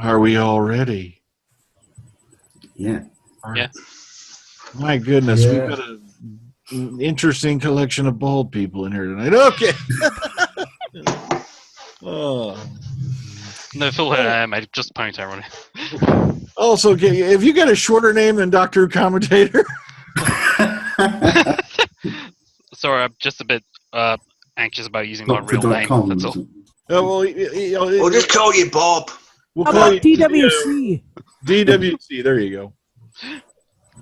Are we all ready? Yeah. Yeah. My goodness, Yeah. we've got an interesting collection of bald people in here tonight. Okay. Oh. No, full hair, mate. Just ponytail running. Also, have you got a shorter name than Doctor Who Commentator? Sorry, I'm just a bit anxious about using my real name. Doctor.com, That's all. isn't Oh, well, We'll just call you Bob. we'll How call about you DWC? DWC. There you go.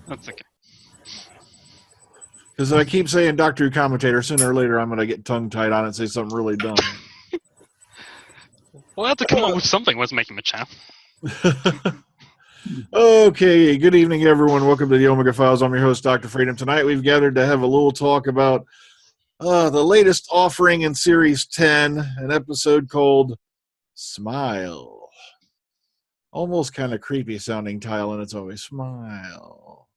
That's okay. Because if I keep saying Doctor Who Commentator, sooner or later I'm going to get tongue-tied on it and say something really dumb. Well, I had to come up with something. Was making the channel. Okay, good evening, everyone. Welcome to the Omega Files. I'm your host, Dr. Freedom. Tonight we've gathered to have a little talk about the latest offering in Series 10, an episode called Smile. Almost kind of creepy sounding title, and it's always Smile.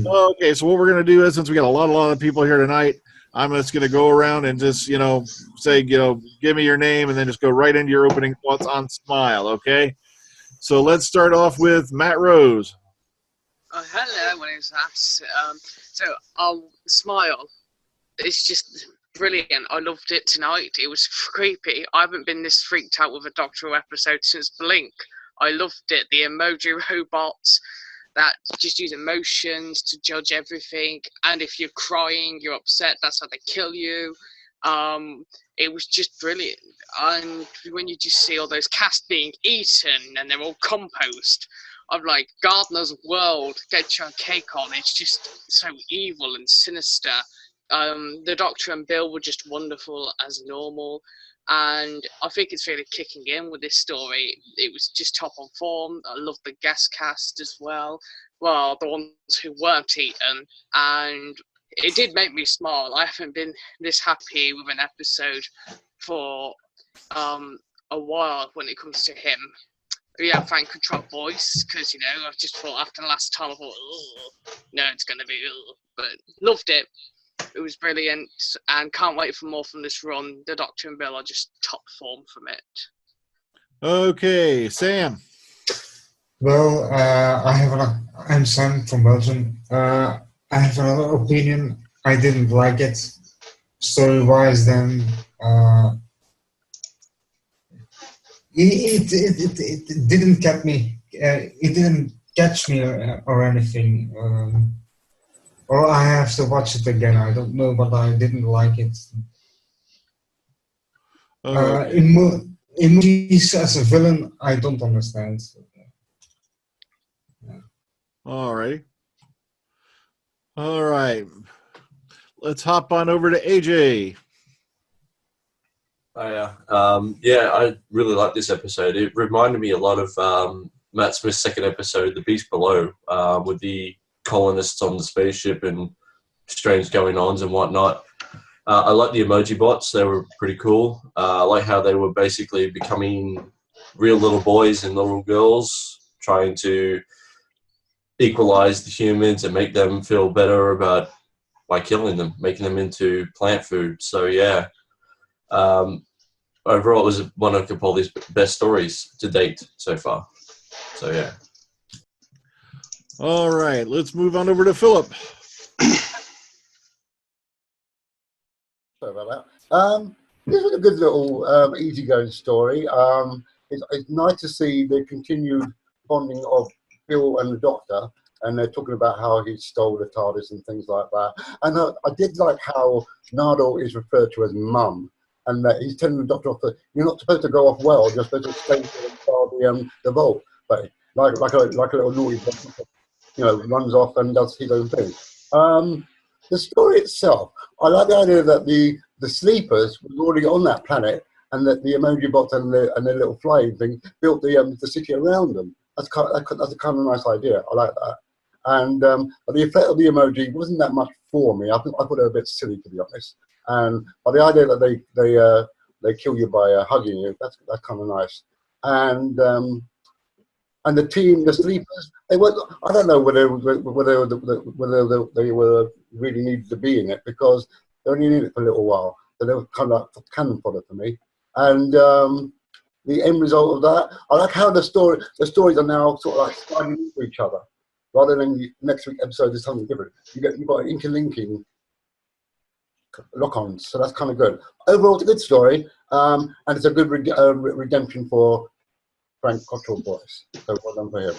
Okay, so what we're going to do is, since we got a lot of people here tonight, I'm just going to go around and just, say, give me your name, and then just go right into your opening thoughts on Smile, okay? So let's start off with Matt Rose. Hello, my name's Matt. Smile. It's just brilliant. I loved it tonight. It was creepy. I haven't been this freaked out with a Doctor Who episode since Blink. I loved it. The emoji robots that just use emotions to judge everything. And if you're crying, you're upset, that's how they kill you. It was just brilliant. And when you just see all those cast being eaten and they're all compost, I'm like, Gardener's World, get your cake on. It's just so evil and sinister. The Doctor and Bill were just wonderful as normal. And I think it's really kicking in with this story. It was just top on form. I love the guest cast as well. Well, the ones who weren't eaten. And it did make me smile. I haven't been this happy with an episode for a while when it comes to him. Yeah, Frank Control voice, because, I just thought after the last time, I thought, no, it's going to be, but loved it. It was brilliant, and can't wait for more from this run. The Doctor and Bill are just top form from it. Okay, Sam. Well, I'm Sam from Belgium. I have another opinion. I didn't like it. Story-wise, then it didn't catch me. It didn't catch me or anything. Or I have to watch it again. I don't know, but I didn't like it. In movies as a villain, I don't understand. All right. All right. Let's hop on over to AJ. Yeah, I really liked this episode. It reminded me a lot of Matt Smith's second episode, The Beast Below, with the colonists on the spaceship and strange going-ons and whatnot. I like the emoji bots. They were pretty cool. I like how they were basically becoming real little boys and little girls, trying to equalize the humans and make them feel better about by killing them, making them into plant food. So yeah, overall it was one of Capaldi's best stories to date so far. So yeah. All right, let's move on over to Philip. Sorry about that. This was a good little easygoing story. It's nice to see the continued bonding of Bill and the Doctor, and they're talking about how he stole the TARDIS and things like that. And I did like how Nardole is referred to as Mum, and that he's telling the Doctor off that you're not supposed to go off well, you're supposed to stay in the vault. But like a little naughty boy, runs off and does his own thing. The story itself, I like the idea that the sleepers were already on that planet, and that the emoji bots and the little flying thing built the city around them. That's a kind of nice idea. I like that. And but the effect of the emoji wasn't that much for me. I thought they were a bit silly, to be honest. And but the idea that they kill you by hugging you, that's kind of nice. And the team, the sleepers, they were. I don't know whether they were really needed to be in it, because they only needed it for a little while. So they were kind of cannon fodder for me. And the end result of that. I like how the stories are now sort of like sliding into each other, rather than the next week episode is something different. You've got interlinking lock-ons, so that's kind of good. Overall, it's a good story, and it's a good redemption for Frank Cottrell Boyce. So well done for him.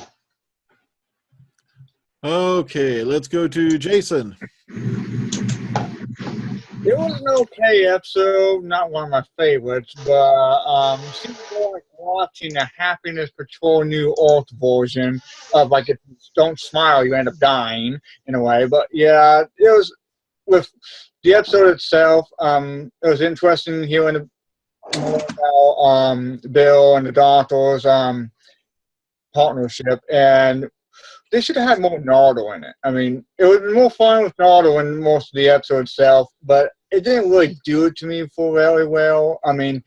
Okay, let's go to Jason. It was an okay episode, not one of my favorites, but seemed more like watching a Happiness Patrol New Earth version of, like, if you don't smile, you end up dying in a way. But yeah, it was, with the episode itself, it was interesting hearing more about Bill and the doctor's partnership, and they should have had more Nardo in it. I mean, it would be more fun with Nardo in most of the episode itself, but it didn't really do it to me for very well. I mean,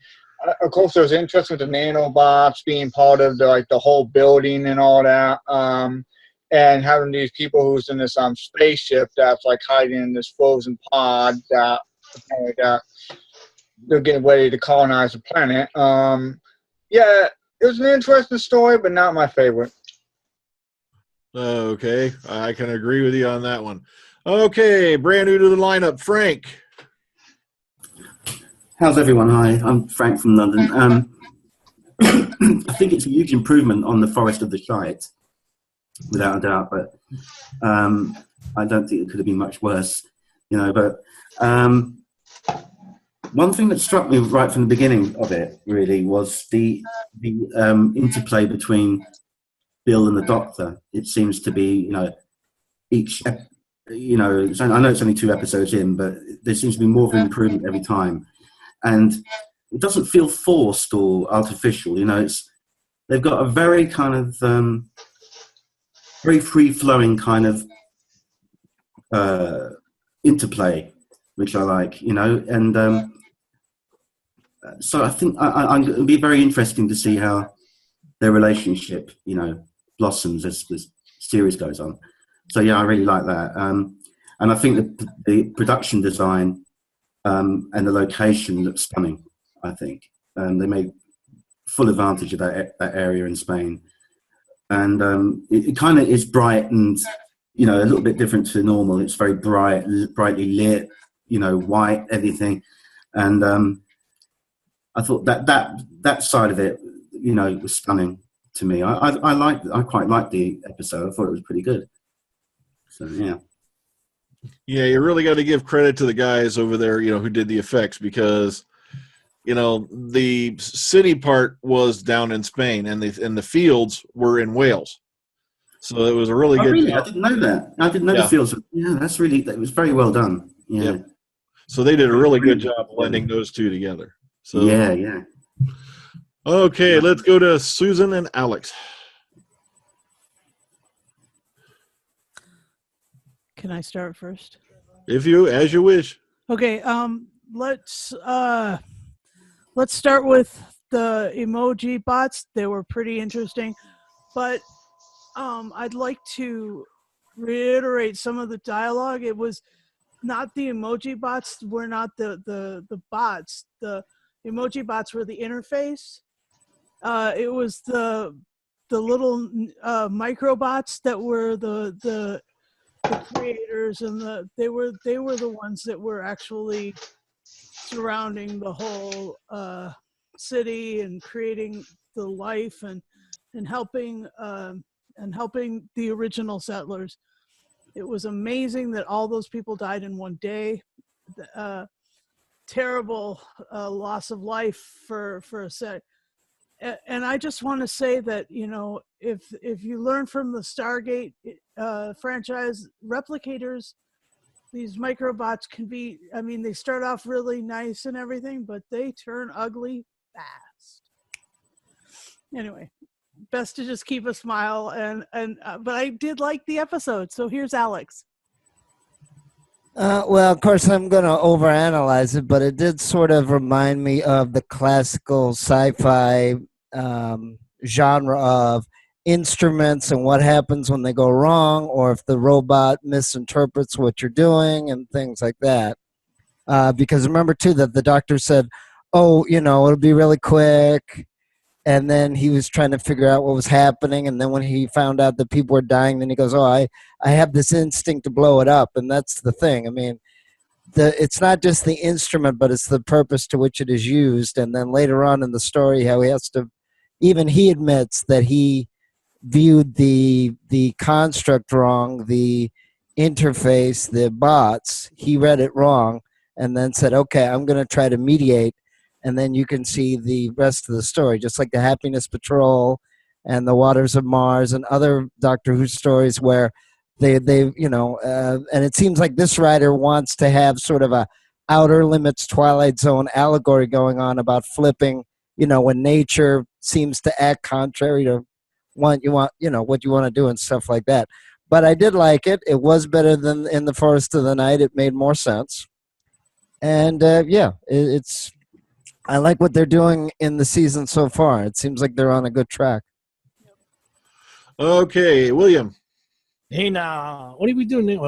of course, there was interest with the nanobots being part of the whole building and all that, and having these people who's in this spaceship that's like hiding in this frozen pod that they're getting ready to colonize the planet. Yeah, it was an interesting story, but not my favorite. Okay, I can agree with you on that one. Okay, brand new to the lineup, Frank. How's everyone? Hi, I'm Frank from London. I think it's a huge improvement on the Forest of the Shite, without a doubt, but I don't think it could have been much worse, you know. But one thing that struck me right from the beginning of it really was the interplay between Bill and the Doctor. It seems to be, you know, I know it's only 2 episodes in, but there seems to be more of an improvement every time, and it doesn't feel forced or artificial. You know, they've got a very kind of very free-flowing kind of interplay, which I like. You know, and so I think it'll be very interesting to see how their relationship, you know, blossoms as the series goes on. So yeah, I really like that, and I think the production design and the location looks stunning. I think they made full advantage of that area in Spain, and it kind of is bright and, you know, a little bit different to normal. It's very brightly lit, you know, white everything, and I thought that side of it, you know, was stunning to me. I quite liked the episode. I thought it was pretty good. So yeah. Yeah, you really got to give credit to the guys over there, you know, who did the effects, because, you know, the city part was down in Spain and the fields were in Wales. So it was a really good job. I didn't know that. I didn't know the fields. Yeah, that was very well done. Yeah. Yep. So they did a really good job blending those two together. So yeah. Okay, let's go to Susan and Alex. Can I start first? As you wish. Okay, let's start with the emoji bots. They were pretty interesting, but I'd like to reiterate some of the dialogue. It was not the emoji bots were not the bots. The emoji bots were the interface. It was the little microbots that were the creators, and they were the ones that were actually surrounding the whole city and creating the life and helping the original settlers. It was amazing that all those people died in one day. Terrible loss of life for a set. And I just want to say that, you know, if you learn from the Stargate franchise, replicators, these microbots can be, I mean, they start off really nice and everything, but they turn ugly fast. Anyway, best to just keep a smile, but I did like the episode. So here's Alex. Well, of course, I'm going to overanalyze it, but it did sort of remind me of the classical sci-fi genre of instruments and what happens when they go wrong, or if the robot misinterprets what you're doing and things like that. Because remember, too, that the doctor said, oh, you know, it'll be really quick. and then he was trying to figure out what was happening, and then when he found out that people were dying, then he goes, oh, I have this instinct to blow it up. And that's the thing. I mean, it's not just the instrument, but it's the purpose to which it is used. And then later on in the story, how he has to, even he admits that he viewed the construct wrong, the interface, the bots, he read it wrong, and then said, okay, I'm going to try to mediate. And then you can see the rest of the story, just like the Happiness Patrol and the Waters of Mars and other Doctor Who stories where they you know, and it seems like this writer wants to have sort of a Outer Limits Twilight Zone allegory going on about flipping, you know, when nature seems to act contrary to what you want to do and stuff like that. But I did like it. It was better than In the Forest of the Night. It made more sense. And it's I like what they're doing in the season so far. It seems like they're on a good track. Okay, William. Hey, now, what are we doing?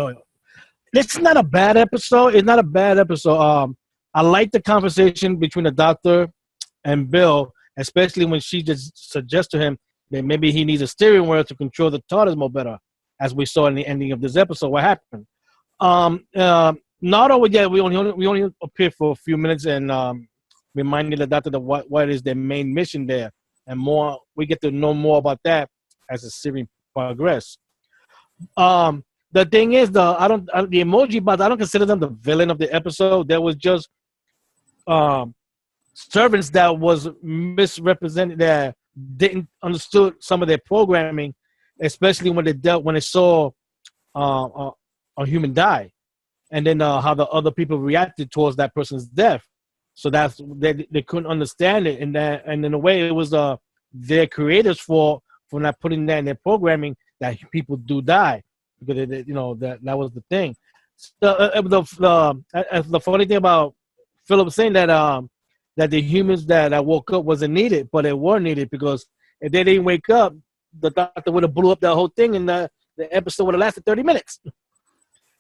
It's not a bad episode. It's not a bad episode. I like the conversation between the Doctor and Bill, especially when she just suggests to him that maybe he needs a steering wheel to control the TARDIS more better, as we saw in the ending of this episode. What happened? Not over yet. We only appeared for a few minutes and reminded the Doctor that what is their main mission there, and more. We get to know more about that as the series progresses. The thing is, the emoji bots, I don't consider them the villain of the episode. There was just servants that was misrepresented, that didn't understood some of their programming, especially when they saw a human die, and then how the other people reacted towards that person's death. So that's they couldn't understand it, and in a way it was their creators' fault for not putting that in their programming that people do die, because that was the thing. So, the funny thing about Philip saying that the humans that woke up wasn't needed, but it were needed, because if they didn't wake up, the Doctor would have blew up that whole thing, and the episode would have lasted 30 minutes.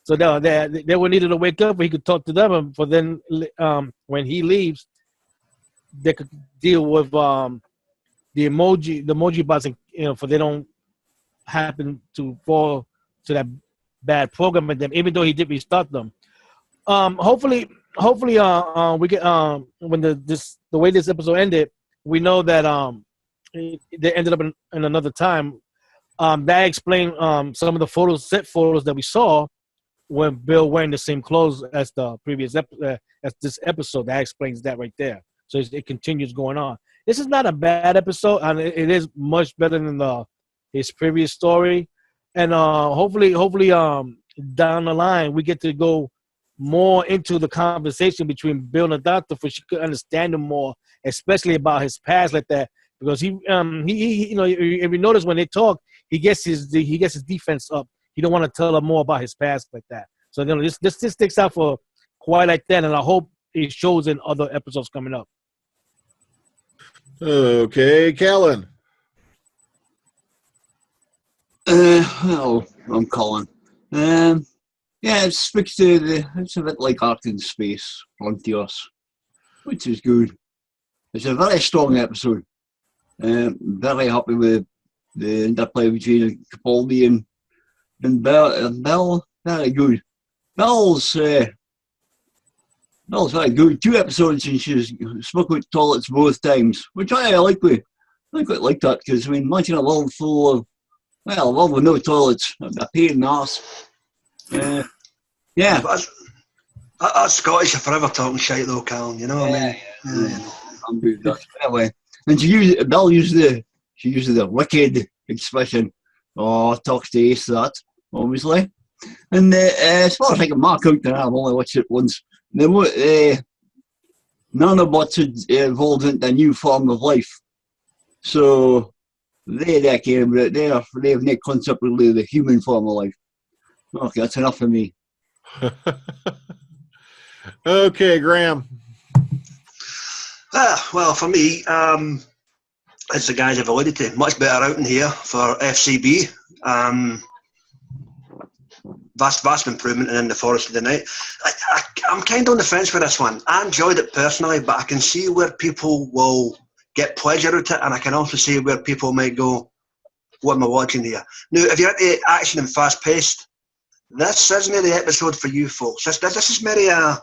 So they were needed to wake up, where he could talk to them, and for then when he leaves, they could deal with the emoji bots, and for they don't happen to fall to that bad program with them, even though he did restart them. Hopefully, we get when the way this episode ended, we know that they ended up in another time. That explained some of the set photos that we saw when Bill wearing the same clothes as the previous as this episode. That explains that right there. So it continues going on. This is not a bad episode, and it is much better than his previous story. And hopefully, down the line, we get to go more into the conversation between Bill and the Doctor, for she could understand him more, especially about his past like that. Because he if you notice when they talk, he gets his defense up. He don't want to tell her more about his past like that. So this sticks out for quite like that, and I hope it shows in other episodes coming up. Okay, Callan. Hello, I'm Colin. It's a bit like Art in Space, Frontiers, which is good. It's a very strong episode. Very happy with the interplay between Capaldi and Bell. Very good. Bell's very good. 2 episodes and she's spoke about toilets both times, which I like. I quite like that, because imagine a world full of, a world with no toilets, a pain in the arse. Yeah. That's Scottish are forever talking shite though, Callan, you know what I mean? Yeah. I'm good with that. Anyway, and Bell used the wicked expression, talks to Ace, that, obviously. And as far as I can mark out there, I've only watched it once. Nanobots had evolved into a new form of life. So they have no concept of the human form of life. Okay, that's enough for me. Okay, Graham. Well, for me, as the guys have alluded to, much better out in here for FCB. Vast improvement in the Forest of the Night. I'm kind of on the fence with this one. I enjoyed it personally, but I can see where people will get pleasure out of it, and I can also see where people might go, what am I watching here? Now, if you're into action and fast-paced, this isn't the episode for you folks. This is maybe a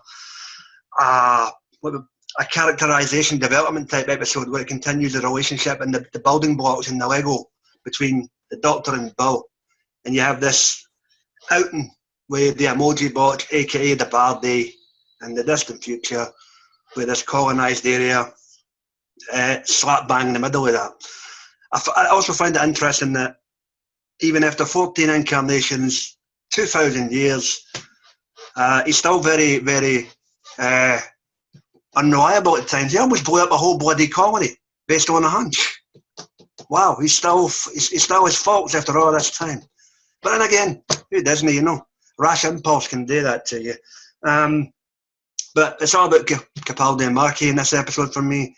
characterization development type episode where it continues the relationship and the building blocks and the Lego between the Doctor and Bill. And you have this outing with the emoji bot, aka the Bardi, in the distant future, with this colonised area slap bang in the middle of that. I also find it interesting that even after 14 incarnations, 2,000 years, he's still very, very unreliable at times. He almost blew up a whole bloody colony based on a hunch. Wow, he's still his faults after all this time. But then again, who doesn't he, you know? Rash impulse can do that to you. But it's all about Capaldi and Markey in this episode for me.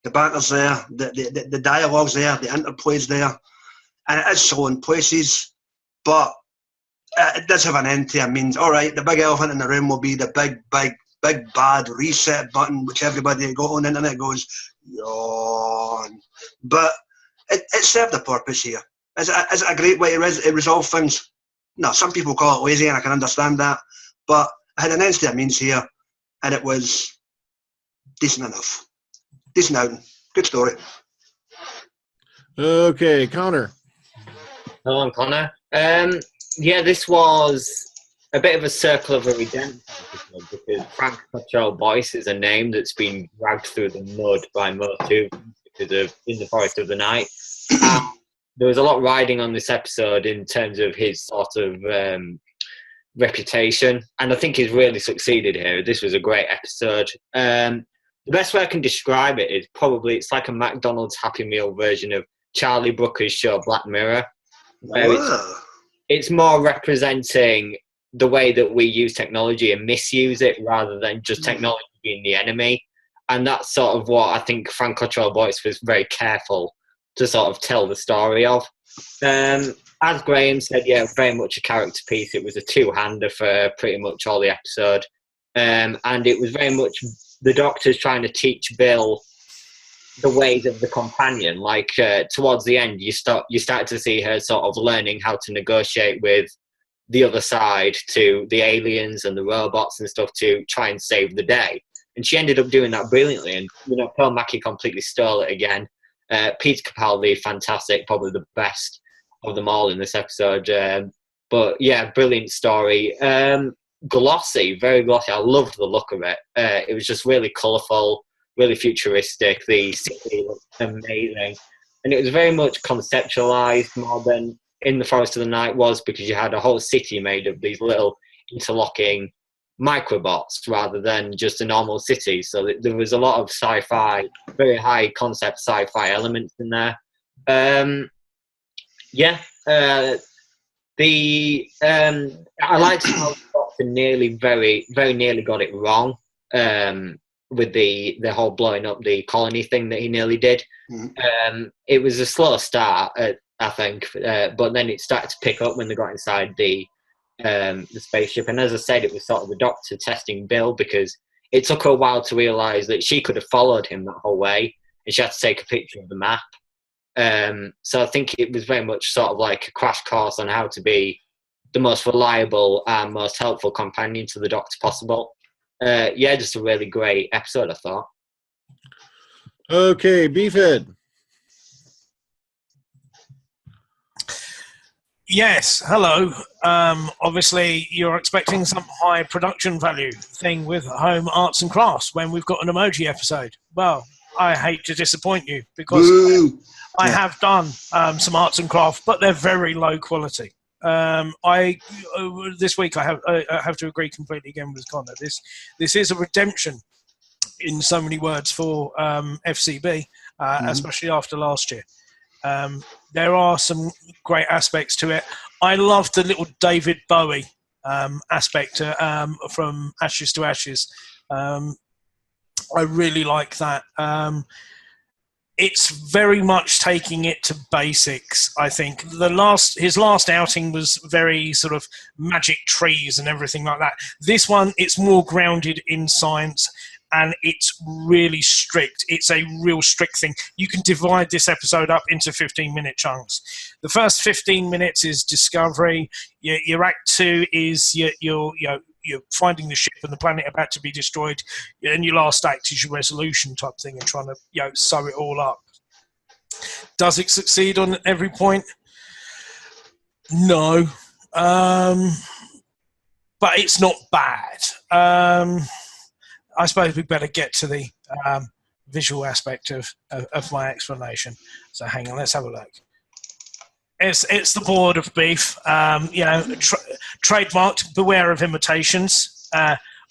The banter's there, the dialogue's there, the interplay's there, and it is slow in places, but it does have an end to it. Means, all right, the big elephant in the room will be the big bad reset button, which everybody got on the internet goes, yawn. But it served a purpose here. Is it a great way to resolve things? No, some people call it lazy, and I can understand that, but it had an end to it means here, and it was decent enough. Decent outing. Good story. Okay, Connor. Hello, I'm Connor. Yeah, this was a bit of a circle of a redemption because Frank Cottrell Boyce is a name that's been dragged through the mud by most humans because of In the Forest of the Night. There was a lot riding on this episode in terms of his sort of reputation, and I think he's really succeeded here. This was a great episode. The best way I can describe it is probably it's like a McDonald's Happy Meal version of Charlie Brooker's show Black Mirror, where it's more representing the way that we use technology and misuse it rather than just technology being the enemy. And that's sort of what I think Frank Cottrell Boyce was very careful to sort of tell the story of. As Graham said, yeah, very much a character piece. It was a two-hander for pretty much all the episode. And it was very much the Doctor's trying to teach Bill the ways of the companion. Like towards the end, you start to see her sort of learning how to negotiate with the other side, to the aliens and the robots and stuff, to try and save the day. And she ended up doing that brilliantly. And Pearl Mackie completely stole it again. Peter Capaldi, fantastic, probably the best of them all in this episode. But yeah, brilliant story. Glossy, very glossy. I loved the look of it. It was just really colourful, really futuristic. The city looked amazing. And it was very much conceptualised more than In the Forest of the Night was, because you had a whole city made of these little interlocking microbots rather than just a normal city. So there was a lot of sci-fi, very high concept sci-fi elements in there. I liked how the Doctor very nearly got it wrong with the whole blowing up the colony thing that he nearly did. It was a slow start, I think, but then it started to pick up when they got inside the spaceship. And as I said, it was sort of the Doctor testing Bill, because it took her a while to realise that she could have followed him that whole way, and she had to take a picture of the map. So I think it was very much sort of like a crash course on how to be the most reliable and most helpful companion to the Doctor possible. Just a really great episode, I thought. Okay, Beefhead. Yes, hello. Obviously, you're expecting some high production value thing with home arts and crafts when we've got an emoji episode. Well, I hate to disappoint you, because I have done some arts and crafts, but they're very low quality. This week I have to agree completely again with Connor. This is a redemption in so many words for FCB, especially after last year. There are some great aspects to it. I love the little David Bowie aspect from Ashes to Ashes. I really like that. It's very much taking it to basics, I think. His last outing was very sort of magic trees and everything like that. This one, it's more grounded in science, and it's really strict. It's a real strict thing. You can divide this episode up into 15-minute chunks. The first 15 minutes is discovery. Your act 2 is you're finding the ship and the planet about to be destroyed, and your last act is your resolution type thing and trying to sew it all up. Does it succeed on every point? No. But it's not bad. I suppose we better get to the visual aspect of my explanation. So hang on, let's have a look. It's the board of beef, trademarked, beware of imitations.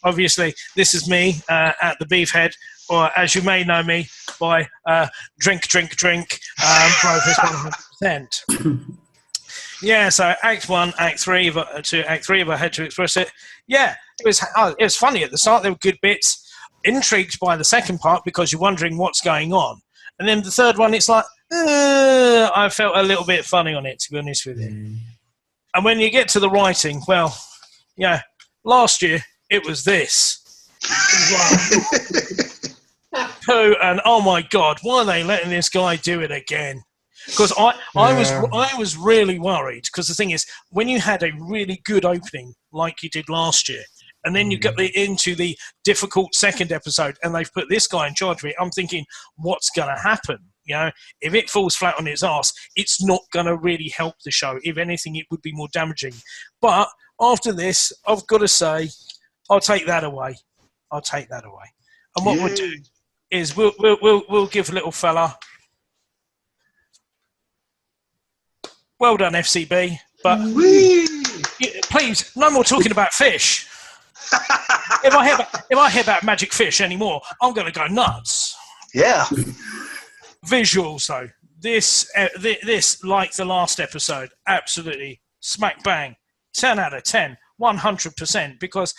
Obviously, this is me at the beef head, or as you may know me by drink, Brothers 100%. Yeah, so Act 1, Act 3, Act 3, if I had to express it. Yeah, it was funny at the start. There were good bits. Intrigued by the second part because you're wondering what's going on. And then the third one, it's like, I felt a little bit funny on it, to be honest with you. And when you get to the writing, well, yeah, last year it was this. Pooh, and oh my God, why are they letting this guy do it again? Because I was really worried, because the thing is, when you had a really good opening like you did last year, and then you get into the difficult second episode and they've put this guy in charge of it, I'm thinking, what's going to happen? If it falls flat on its ass, it's not going to really help the show. If anything, it would be more damaging. But after this, I've got to say, I'll take that away. And what we'll do is we'll give little fella, well done, FCB, but please, no more talking about fish. If I hear about magic fish anymore, I'm going to go nuts. Yeah. Visuals, though. This, like the last episode, absolutely smack bang, 10 out of 10, 100%, because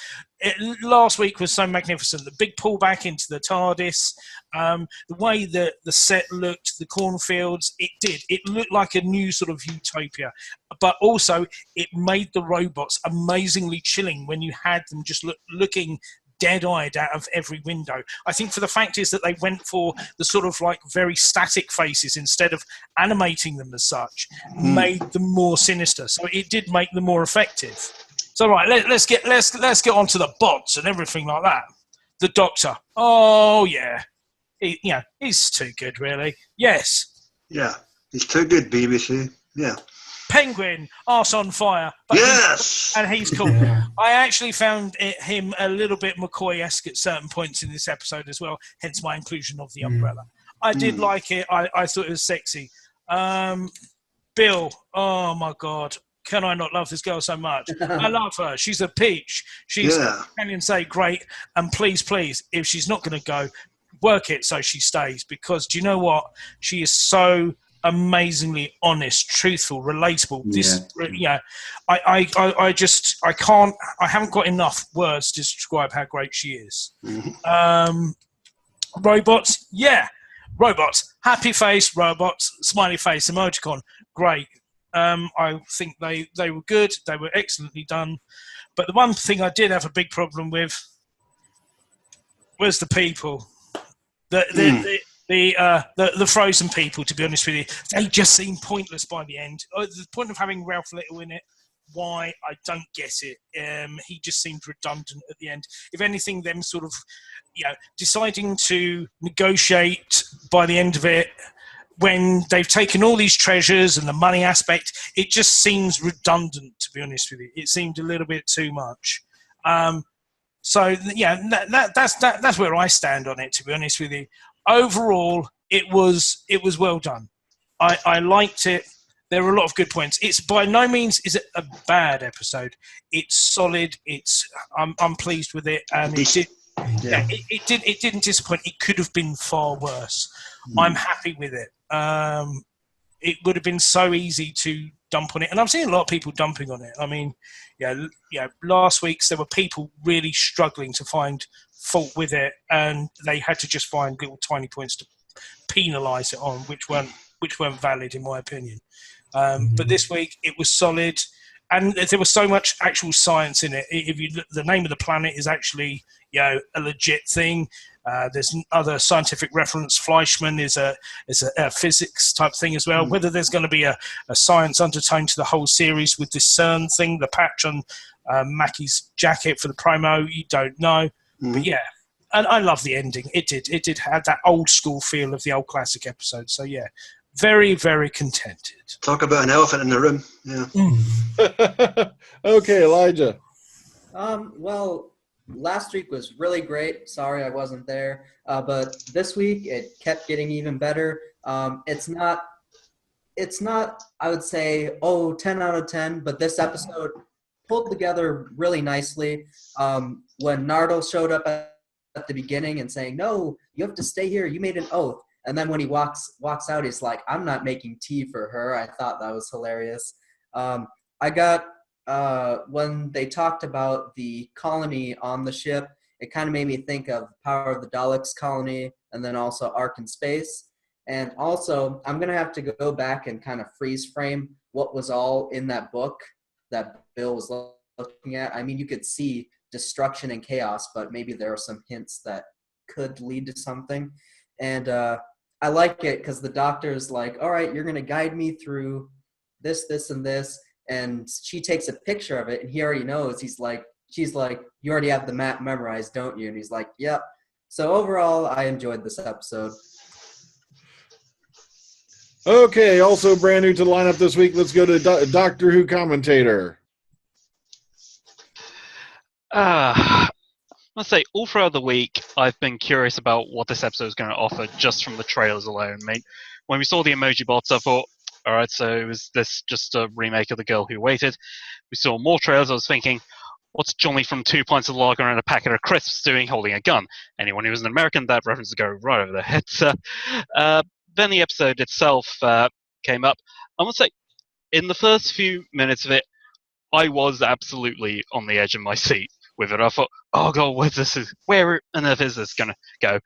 last week was so magnificent. The big pullback into the TARDIS, the way the set looked, the cornfields, it looked like a new sort of utopia. But also, it made the robots amazingly chilling when you had them just looking dead-eyed out of every window. I think for the fact is that they went for the sort of like very static faces instead of animating them as such, made them more sinister. So it did make them more effective. So right, let's get on to the bots and everything like that. The Doctor. Oh yeah, he's too good, really. Yes. Yeah, he's too good, BBC. Yeah. Penguin, arse on fire. But yes! He's cool. Yeah. I actually found him a little bit McCoy-esque at certain points in this episode as well, hence my inclusion of the umbrella. I did like it. I thought it was sexy. Bill, oh my God. Can I not love this girl so much? I love her. She's a peach. She's, can you say, great. And please, if she's not going to go, work it so she stays. Because do you know what? She is so amazingly honest, truthful, relatable. I haven't got enough words to describe how great she is. Robots, robots, happy face, robots, smiley face, emoticon, great. I think they were good. They were excellently done. But the one thing I did have a big problem with was the people. The frozen people, to be honest with you, they just seem pointless by the end. The point of having Ralph Little in it, why, I don't get it. He just seemed redundant at the end. If anything, them sort of, deciding to negotiate by the end of it, when they've taken all these treasures and the money aspect, it just seems redundant, to be honest with you. It seemed a little bit too much. That's where I stand on it, to be honest with you. Overall, it was well done. I liked it. There were a lot of good points. It's by no means is it a bad episode. It's solid. I'm pleased with it, and it didn't disappoint. It could have been far worse. I'm happy with it. It would have been so easy to dump on it, and I'm seeing a lot of people dumping on it. I mean, last week's there were people really struggling to find fault with it, and they had to just find little tiny points to penalise it on, which weren't valid in my opinion. But this week it was solid, and there was so much actual science in it. If you look, the name of the planet is actually a legit thing. There's other scientific reference. Fleischmann is a physics type thing as well. Whether there's going to be a science undertone to the whole series with this CERN thing, the patch on Mackie's jacket for the promo, you don't know. But yeah, and I love the ending. It did have that old school feel of the old classic episode. So yeah, very, very contented. Talk about an elephant in the room. Yeah. Okay, Elijah. Well, last week was really great. Sorry I wasn't there. But this week it kept getting even better. It's not, I would say, 10 out of 10, but this episode pulled together really nicely. When Nardo showed up at the beginning and saying, "No, you have to stay here. You made an oath." And then when he walks out, he's like, "I'm not making tea for her." I thought that was hilarious. I got, when they talked about the colony on the ship, it kind of made me think of Power of the Daleks colony and then also Ark in Space. And also, I'm going to have to go back and kind of freeze frame what was all in that book that Bill was looking at. I mean, you could see destruction and chaos, but maybe there are some hints that could lead to something. And I like it because the doctor's like, "All right, you're going to guide me through this, this, and this." And she takes a picture of it, and he already knows. She's like, "You already have the map memorized, don't you?" And he's like, "Yep." So overall, I enjoyed this episode. Okay, also brand new to the lineup this week. Let's go to Doctor Who commentator. Let's say all throughout the week, I've been curious about what this episode is going to offer just from the trailers alone. I mean, when we saw the emoji bots, I thought, all right, so is this just a remake of The Girl Who Waited? We saw more trailers. I was thinking, what's Johnny from 2 Pints of Lager and a Packet of Crisps doing holding a gun? Anyone who's an American, that reference would go right over their heads. Then the episode itself came up. I must say, in the first few minutes of it, I was absolutely on the edge of my seat with it. I thought, oh god, where on earth is this going to go?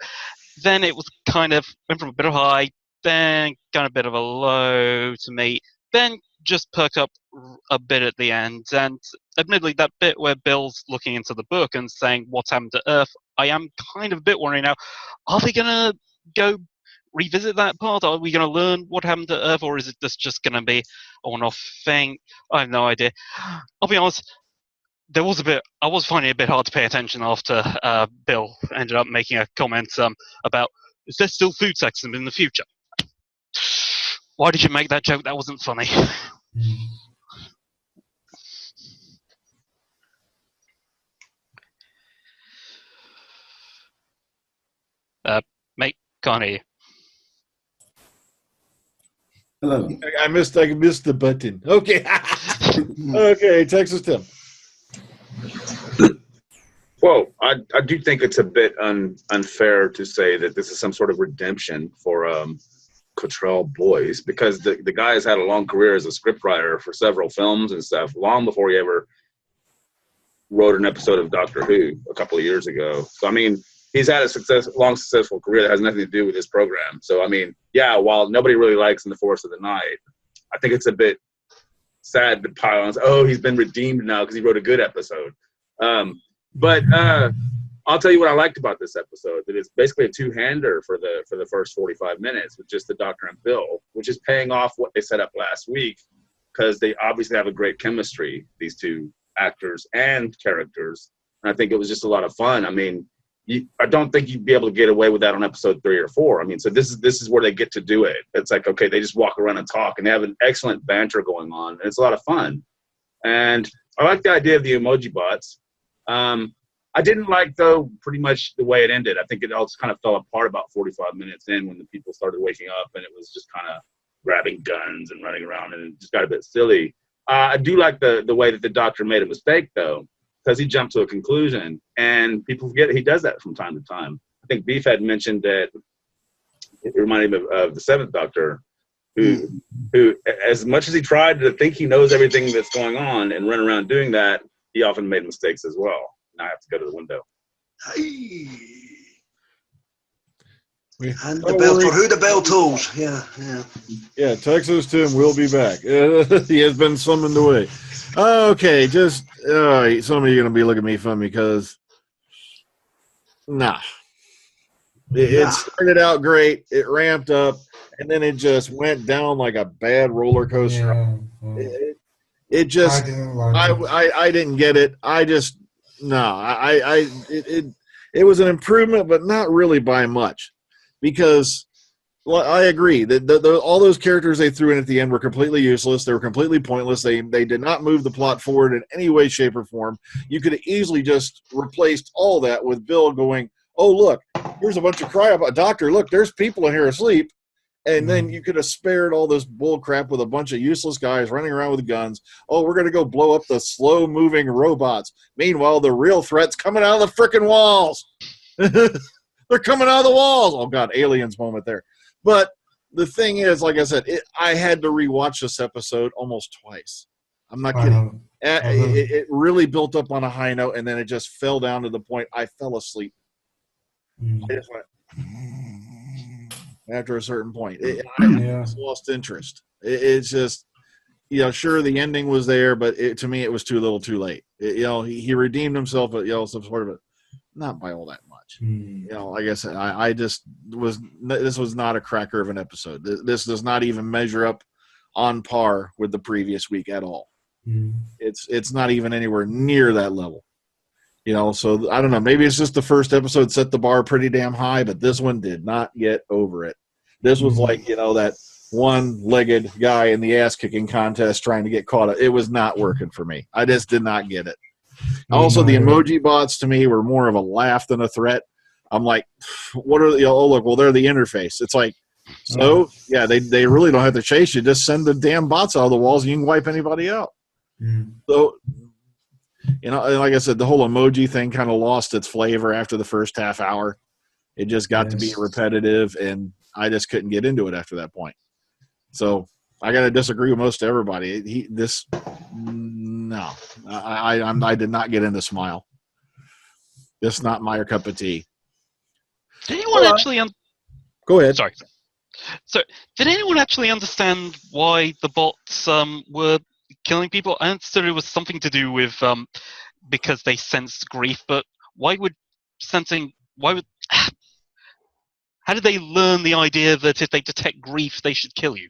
Then it was kind of went from a bit of high, then kind of a bit of a low to me, then just perked up a bit at the end. And admittedly, that bit where Bill's looking into the book and saying what's happened to Earth, I am kind of a bit worried now. Are they going to go revisit that part? Are we going to learn what happened to Earth, or is it just going to be a one-off thing? I have no idea. I'll be honest, I was finding it a bit hard to pay attention after Bill ended up making a comment about, is there still food sexism in the future? Why did you make that joke? That wasn't funny. Mate, can't hear you. Hello. I missed the button. Okay. Okay, Texas Tim. Well, I do think it's a bit unfair to say that this is some sort of redemption for Cottrell Boyce, because the guy has had a long career as a scriptwriter for several films and stuff, long before he ever wrote an episode of Doctor Who a couple of years ago. So, I mean, he's had a long, successful career that has nothing to do with this program. So, I mean, yeah, while nobody really likes In the Forest of the Night, I think it's a bit sad to pile on, oh, he's been redeemed now because he wrote a good episode. But I'll tell you what I liked about this episode, that it's basically a two-hander for the first 45 minutes with just the Doctor and Bill, which is paying off what they set up last week, because they obviously have a great chemistry, these two actors and characters. And I think it was just a lot of fun. I mean, I don't think you'd be able to get away with that on episode 3 or 4. I mean, so this is where they get to do it. It's like, okay, they just walk around and talk, and they have an excellent banter going on, and it's a lot of fun. And I like the idea of the emoji bots. I didn't like, though, pretty much the way it ended. I think it all kind of fell apart about 45 minutes in when the people started waking up, and it was just kind of grabbing guns and running around, and it just got a bit silly. I do like the way that the Doctor made a mistake, though, because he jumped to a conclusion, and people forget he does that from time to time. I think Beef had mentioned that it reminded him of the Seventh Doctor, who, as much as he tried to think he knows everything that's going on and run around doing that, he often made mistakes as well. Now I have to go to the window. And the bell, for who the bell tolls. Yeah, Texas Tim will be back. He has been summoned away. Okay, just some of you are going to be looking at me funny because, nah. It started out great. It ramped up, and then it just went down like a bad roller coaster. It just, I didn't get it. It was an improvement, but not really by much, because I agree that all those characters they threw in at the end were completely useless. They were completely pointless. They did not move the plot forward in any way, shape, or form. You could have easily just replaced all that with Bill going, "Oh, look, here's a bunch of doctor. Look, there's people in here asleep." And then you could have spared all this bull crap with a bunch of useless guys running around with guns. Oh, we're going to go blow up the slow-moving robots. Meanwhile, the real threat's coming out of the frickin' walls. They're coming out of the walls. Oh, God, aliens moment there. But the thing is, like I said, I had to rewatch this episode almost twice. I'm not kidding. It really built up on a high note, and then it just fell down to the point I fell asleep. I just went... After a certain point, I just lost interest. It's just, sure, the ending was there, but to me, it was too little, too late. He redeemed himself, but some sort of it, not by all that much. Like I said, I just was. This was not a cracker of an episode. This does not even measure up on par with the previous week at all. It's not even anywhere near that level. So I don't know. Maybe it's just the first episode set the bar pretty damn high, but this one did not get over it. This was like, that one-legged guy in the ass-kicking contest trying to get caught up. It was not working for me. I just did not get it. Also, the emoji bots to me were more of a laugh than a threat. I'm like, what are oh, look, well, they're the interface. It's like, so, yeah, they really don't have to chase you. Just send the damn bots out of the walls and you can wipe anybody out. So... like I said, the whole emoji thing kind of lost its flavor after the first half hour. It just got to be repetitive, and I just couldn't get into it after that point. So I got to disagree with most everybody. I did not get into Smile. Just not my cup of tea. Did anyone actually? Go ahead. Sorry. So, did anyone actually understand why the bots were killing people? I understood it was something to do with because they sensed grief, but how did they learn the idea that if they detect grief, they should kill you?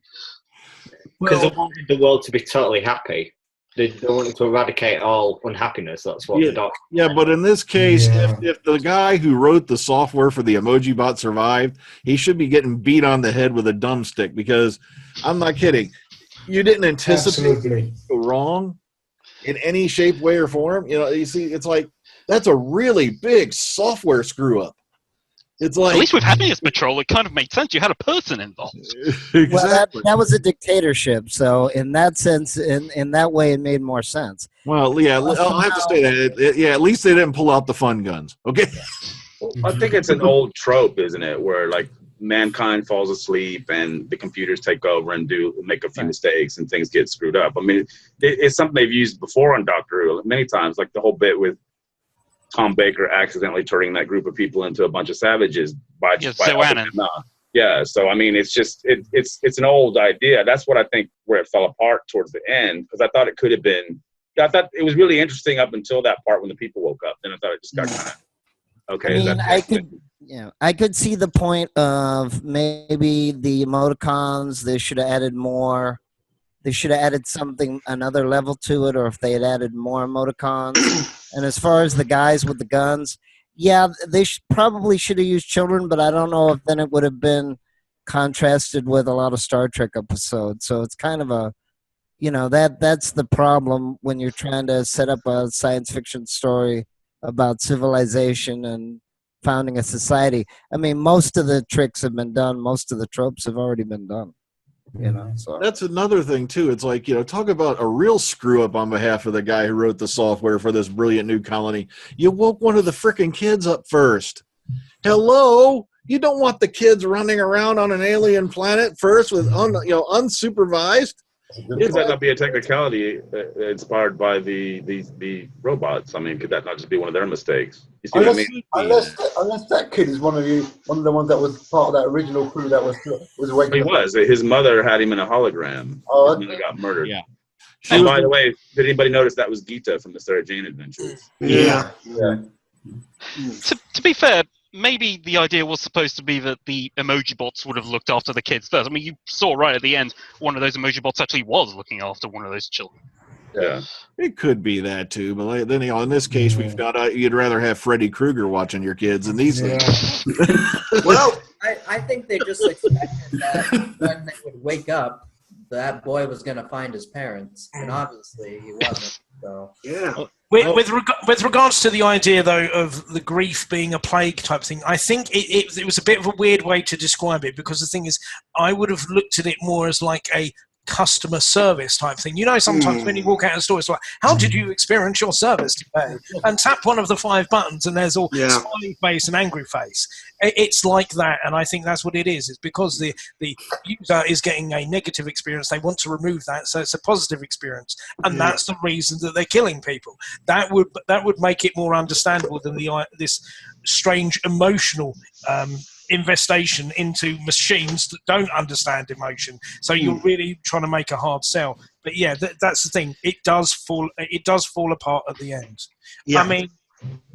Because they wanted the world to be totally happy. They wanted to eradicate all unhappiness. That's what the doctor. Yeah, but in this case, if the guy who wrote the software for the emoji bot survived, he should be getting beat on the head with a dumbstick, because I'm not kidding. You didn't anticipate it go wrong in any shape, way, or form. You see, it's like, that's a really big software screw up. It's like, at least with Happiness Patrol, it kind of made sense. You had a person involved. Exactly. Well, that was a dictatorship, so in that sense, in that way, it made more sense. Well, yeah, I'll have to say that. At least they didn't pull out the fun guns. Okay. I think it's an old trope, isn't it, where like mankind falls asleep and the computers take over and make a few mistakes and things get screwed up. I mean, it's something they've used before on Doctor Who many times, like the whole bit with Tom Baker accidentally turning that group of people into a bunch of savages by yeah. So I mean, it's just it's an old idea. That's what I think where it fell apart towards the end, because I thought it could have been. I thought it was really interesting up until that part when the people woke up. Then I thought it just got kind of okay. I could see the point of maybe the emoticons. They should have added more. They should have added another level to it, or if they had added more emoticons. And as far as the guys with the guns, yeah, they probably should have used children, but I don't know if then it would have been contrasted with a lot of Star Trek episodes. So it's kind of that's the problem when you're trying to set up a science fiction story about civilization and founding a society. I mean, most of the tricks have been done. Most of the tropes have already been done. So that's another thing too. It's like, talk about a real screw up on behalf of the guy who wrote the software for this brilliant new colony. You woke one of the frickin' kids up first. Hello, you don't want the kids running around on an alien planet first with unsupervised. Could that not be a technicality inspired by the robots? I mean, could that not just be one of their mistakes? You see what I mean? Unless that kid is one of the ones that was part of that original crew that was waking up. He was. His mother had him in a hologram. Oh, and he got murdered. Yeah. And by the way, did anybody notice that was Gita from the Sarah Jane Adventures? Yeah. To be fair, maybe the idea was supposed to be that the emoji bots would have looked after the kids first. I mean, you saw right at the end, one of those emoji bots actually was looking after one of those children. Yeah. It could be that too, but then in this case, we've got you'd rather have Freddy Krueger watching your kids than these things. Well, I think they just expected that when they would wake up, that boy was going to find his parents, and obviously he wasn't. So With regards to the idea, though, of the grief being a plague type thing, I think it was a bit of a weird way to describe it, because the thing is, I would have looked at it more as like a customer service type thing. You know, sometimes when you walk out of the store, it's like, how did you experience your service today? And tap one of the 5 buttons and there's all smiley face and angry face. It's like that, and I think that's what it is. It's because the user is getting a negative experience, they want to remove that, so it's a positive experience, and that's the reason that they're killing people. That would make it more understandable than this strange emotional investigation into machines that don't understand emotion. So you're really trying to make a hard sell. But yeah, that's the thing. It does fall apart at the end. Yeah. I mean,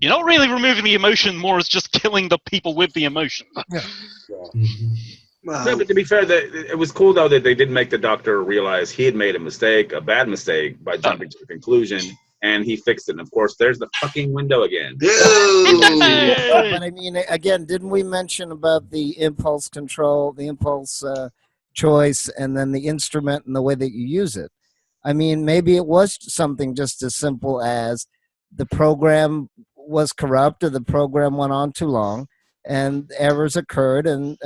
you're not really removing the emotion, more as just killing the people with the emotion. Yeah. No, but to be fair, it was cool though that they didn't make the doctor realize he had made a bad mistake by jumping to a conclusion, and he fixed it. And of course, there's the fucking window again. But I mean, again, didn't we mention about the impulse control, the impulse choice, and then the instrument and the way that you use it? I mean, maybe it was something just as simple as the program was corrupt, or the program went on too long, and errors occurred, and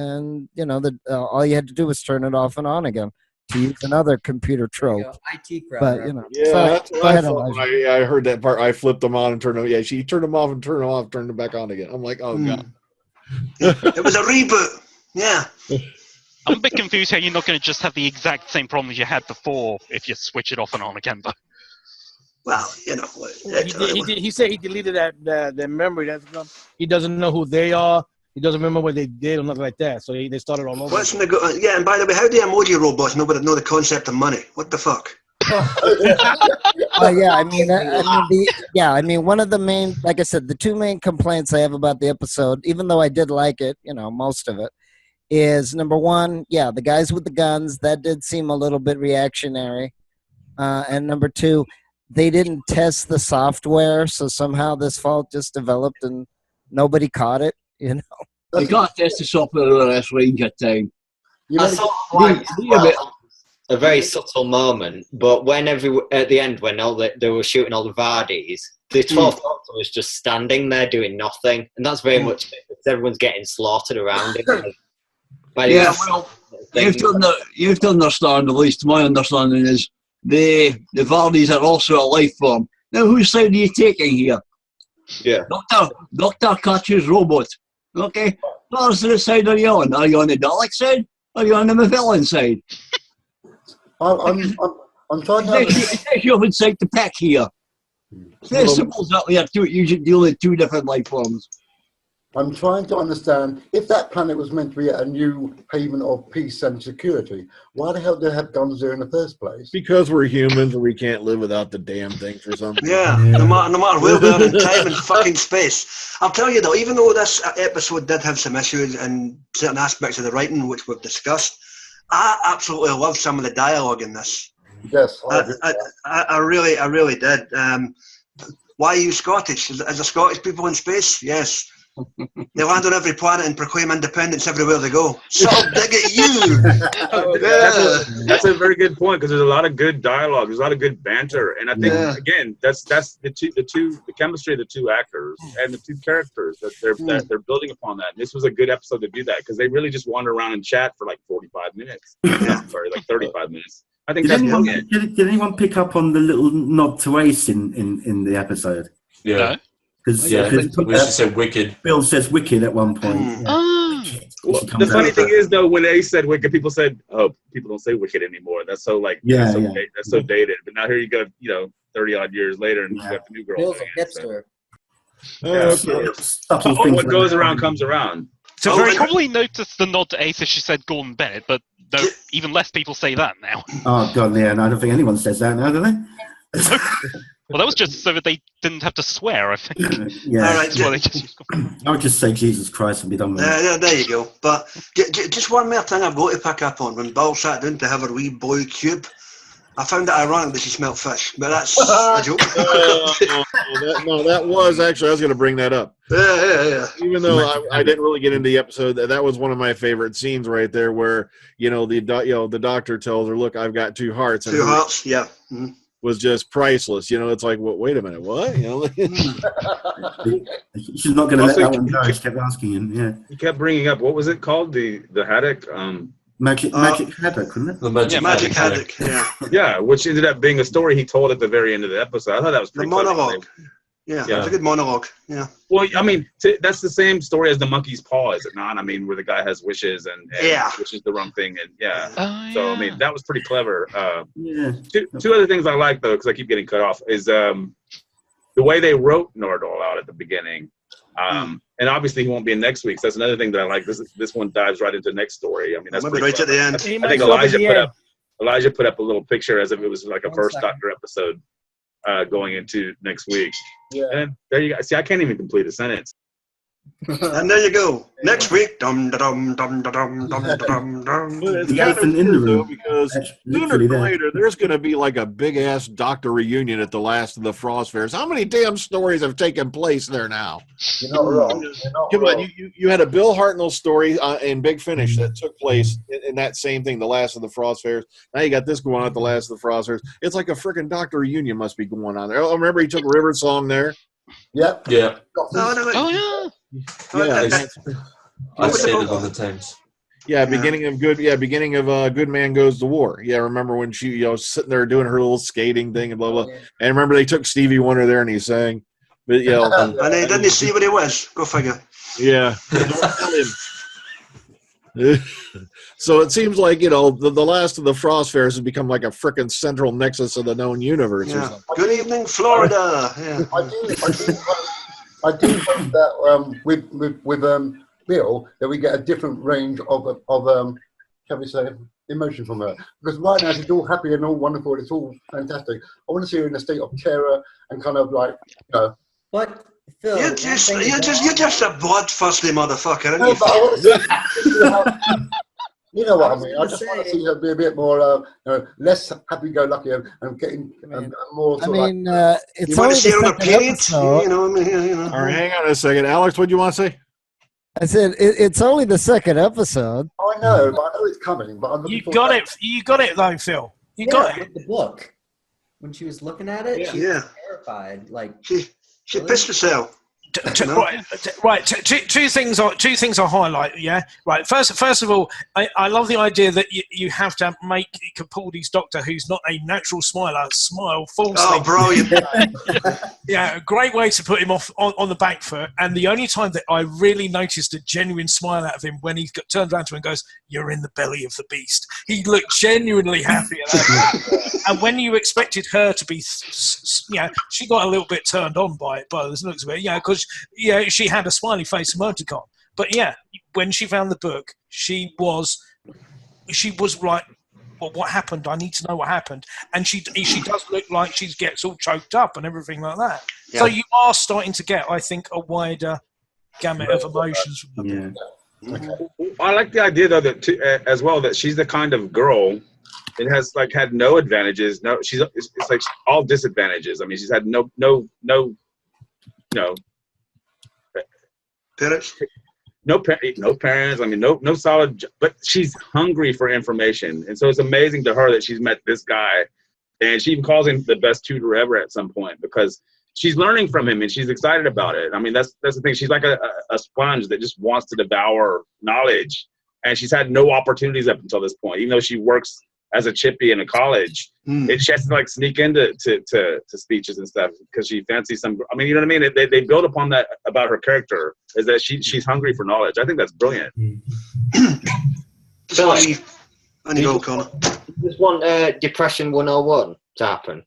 you know, all you had to do was turn it off and on again, to use another computer trope. IT crowd. But, you know, Yeah, sorry, that's go what I ahead, thought when I heard that part. I flipped them on and turned them. Yeah, she turned them off and turned them off, turned them back on again. I'm like, oh god. It was a reboot. Yeah. I'm a bit confused how you're not going to just have the exact same problems you had before if you switch it off and on again, though. Well, you know. He said he deleted that memory. He doesn't know who they are. He doesn't remember what they did or nothing like that. So they started all over. Yeah, and by the way, how do emoji robots know the concept of money? What the fuck? I mean, one of the main, like I said, the 2 main complaints I have about the episode, even though I did like it, you know, most of it, is number 1, the guys with the guns, that did seem a little bit reactionary. And number 2, they didn't test the software, so somehow this fault just developed and nobody caught it, you know. They got test the software of this Ranger time. I sort of like a very subtle moment, but when at the end, when they were shooting all the Vardis, the 12th Doctor was just standing there doing nothing, and that's very much it, because everyone's getting slaughtered around him. Well, you have to understand, at least my understanding is, the Vardis are also a life form. Now, whose side are you taking here? Yeah. Doctor catches robot. Okay? Whose side are you on? Are you on the Dalek side? Or are you on the Magellan side? I'm trying to... It takes you inside the pack here. It's very simple that we have to usually deal with 2 different life forms. I'm trying to understand, if that planet was meant to be a new haven of peace and security, why the hell did they have guns there in the first place? Because we're humans and we can't live without the damn thing for something. Yeah, no matter where we are in time and fucking space. I'll tell you though, even though this episode did have some issues and certain aspects of the writing which we've discussed, I absolutely loved some of the dialogue in this. Yes, I really did. Why are you Scottish? Is there Scottish people in space? Yes. They land on every planet and proclaim independence everywhere they go. So dig at you. That's a very good point, because there's a lot of good dialogue. There's a lot of good banter, and I think again that's the chemistry of the 2 actors and the 2 characters that they're building upon that. And this was a good episode to do that, because they really just wander around and chat for like 45 minutes. Sorry, like 35 minutes. I think did anyone pick up on the little nod to Ace in the episode? Yeah. No? Because we said wicked. Bill says wicked at one point. Well, the funny thing is, though, when Ace said wicked, people said, "Oh, people don't say wicked anymore." That's so that's so dated. But now here you go, 30-odd years later, and you got the new girl. Bill's a hipster. What goes around comes around. So you probably noticed the nod to Ace as she said Gordon Bennett, but even less people say that now. Oh god, yeah, and I don't think anyone says that now, do they? Well, that was just so that they didn't have to swear, I think. Yeah. All right, That's why they just I would just say Jesus Christ and be done with it. there you go. But just one more thing I've got to pick up on. When Bill sat down to have her wee boy cube, I found it ironic that she smelled fish, but that's a joke. That was actually, I was going to bring that up. Yeah. Even though I didn't really get into the episode, that was one of my favorite scenes right there, where the doctor tells her, "Look, I've got 2 hearts." And Two hearts, yeah. was just priceless. It's like, wait a minute, what? She's not going to let Also, that one go. She kept asking him. Yeah. He kept bringing up, what was it called? The haddock. Magic haddock, wasn't it? The magic haddock. Yeah. Yeah, which ended up being a story he told at the very end of the episode. I thought that was pretty The clever. monologue. Yeah, it was a good monologue. Yeah. Well, I mean, that's the same story as the monkey's paw, is it not? I mean, where the guy has wishes and wishes the wrong thing, and So I mean, that was pretty clever. Two other things I like though, because I keep getting cut off, is the way they wrote Nordal out at the beginning. And obviously he won't be in next week. So that's another thing that I like. This one dives right into the next story. I mean, that's Maybe pretty right at the end. I think Elijah put up a little picture as if it was like a first Doctor episode going into next week. Yeah. And there you go. See, I can't even complete a sentence. And there you go. Next week, dum da dum dum da dum dum da dum dum. But it's kind of true, though, because sooner or later there's going to be like a big ass Doctor reunion at the last of the Frost Fairs. How many damn stories have taken place there now? You're not wrong. Come on, you had a Bill Hartnell story in Big Finish that took place in that same thing, the last of the Frost Fairs. Now you got this going on at the last of the Frost Fairs. It's like a freaking Doctor reunion must be going on there. Oh, remember he took River Song there? Yep. Yeah. Oh yeah. Yeah, I sailed on the Thames. Yeah, beginning of Good Man Goes to War. Yeah, remember when she sitting there doing her little skating thing and blah blah. And remember they took Stevie Wonder there and he sang, but and they didn't see what he was. Go figure. Yeah. So it seems like the last of the Frost Fairs has become like a frickin' central nexus of the known universe. Or something. Good evening, Florida. Yeah. I do hope that with Bill that we get a different range of shall we say, emotion from her, because right now she's all happy and all wonderful. It's all fantastic. I want to see her in a state of terror and kind of like But Phil, you're just a bloodthirsty motherfucker, aren't No, you? but I want to see, you know what I mean. I just want to see her be a bit more, less happy-go-lucky and getting more. I Sort mean, of it's You want only to see her on the a second page? episode. You know what I mean? You know. All right, hang on a second, Alex. What do you want to say? I said it's only the second episode. I know, but I know it's coming. But I'm looking You forward got to it. You got it though, Phil. You got it. With the book. When she was looking at it, she was terrified. Like she pissed herself. Right. Two things I highlight. Yeah. Right. First of all, I love the idea that you have to make Capaldi's Doctor, who's not a natural smiler, smile falsely. Oh, brilliant! Yeah, a great way to put him off on the back foot. And the only time that I really noticed a genuine smile out of him when he turned around to him and goes, "You're in the belly of the beast." He looked genuinely happy at that. And when you expected her to be, she got a little bit turned on by it, by the looks of it. Yeah, because she had a smiley face emoticon. But yeah, when she found the book, she was like, well, what happened? I need to know what happened. And she does look like she gets all choked up and everything like that. Yeah. So you are starting to get, I think, a wider gamut of emotions from the book. I like the idea though that as well that she's the kind of girl that has like had no advantages. No, it's like all disadvantages. I mean, she's had no parents. No parents. I mean, no solid. But she's hungry for information, and so it's amazing to her that she's met this guy, and she even calls him the best tutor ever at some point because she's learning from him and she's excited about it. I mean, that's the thing. She's like a sponge that just wants to devour knowledge, and she's had no opportunities up until this point, even though she works as a chippy in a college. She has to like sneak into to speeches and stuff because she fancies some. I mean, you know what I mean? They build upon that about her character is that she's hungry for knowledge. I think that's brilliant. Phil, Just want Depression 101 to happen.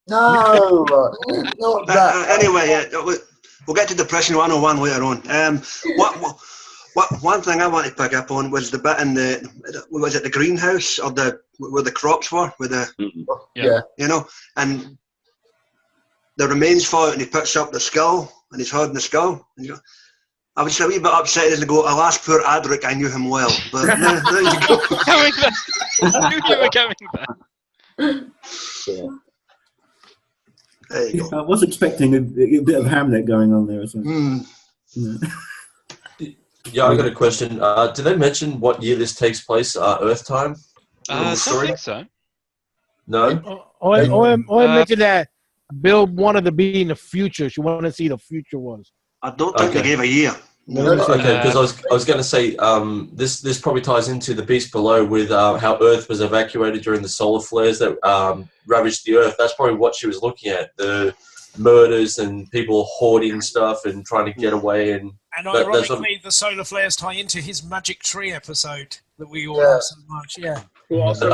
No, not that. Anyway, we'll get to Depression 101 later on. One thing I want to pick up on was the bit in the greenhouse or where the crops were, you know, and the remains for it, and he puts up the skull, and he's holding the skull. And you go, I was a wee bit upset as I go, alas, poor Adric, I knew him well. But there you go. Coming back. I knew you were coming back. Yeah. There you go. I was expecting a bit of Hamlet going on there or something. Yeah, I got a question. Did they mention what year this takes place? Earth time? I don't think so. No. Or I mentioned that Bill wanted to be in the future. She wanted to see the future was. I don't think they gave a year. Okay, because I was going to say this probably ties into the Beast Below with how Earth was evacuated during the solar flares that ravaged the Earth. That's probably what she was looking at, the murders and people hoarding stuff and trying to get away. And ironically, the solar flares tie into his Magic Tree episode that we all love so much. Yeah. Well, also,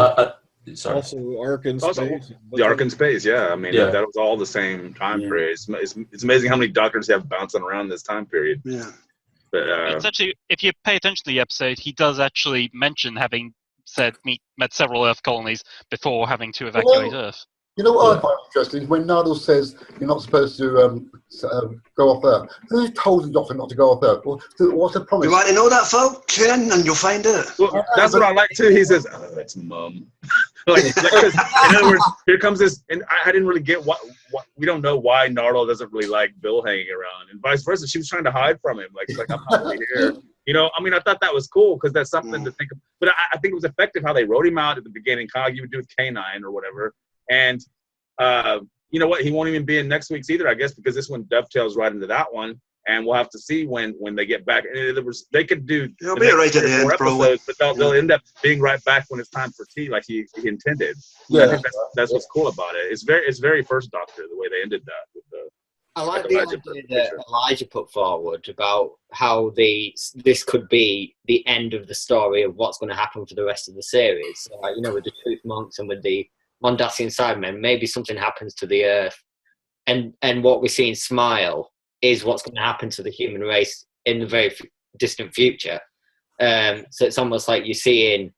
also Ark in Space. The Ark in Space, yeah. I mean, that was all the same time period. It's amazing how many doctors they have bouncing around this time period. Yeah. But, it's actually, if you pay attention to the episode, he does actually mention having met several Earth colonies before having to evacuate Earth. You know what I find interesting is when Nardal says you're not supposed to go off Earth. Who told the Doctor not to go off Earth? What's the promise? You want to know that, Phil? Tune in and you'll find out. Well, that's what I like too. He says, "Oh, it's Mum." In other words, here comes this, and I didn't really get what we don't know why Nardal doesn't really like Bill hanging around, and vice versa. She was trying to hide from him, like she's like, "I'm not really here." You know, I mean, I thought that was cool because that's something to think of. But I think it was effective how they wrote him out at the beginning, kind of like you would do with K9 or whatever. And you know what? He won't even be in next week's either, I guess, because this one dovetails right into that one. And we'll have to see when they get back. And they could do. They'll be right at the end, probably. But they'll end up being right back when it's time for tea, like he intended. Yeah. I think that's what's cool about it. It's very First Doctor the way they ended that. With the, I like the idea that Elijah put forward about how this could be the end of the story of what's going to happen for the rest of the series. So, you know, with the Truth Monks and with the Mondasian Sidemen, maybe something happens to the Earth, and what we see in Smile is what's going to happen to the human race in the very distant future. So it's almost like you're seeing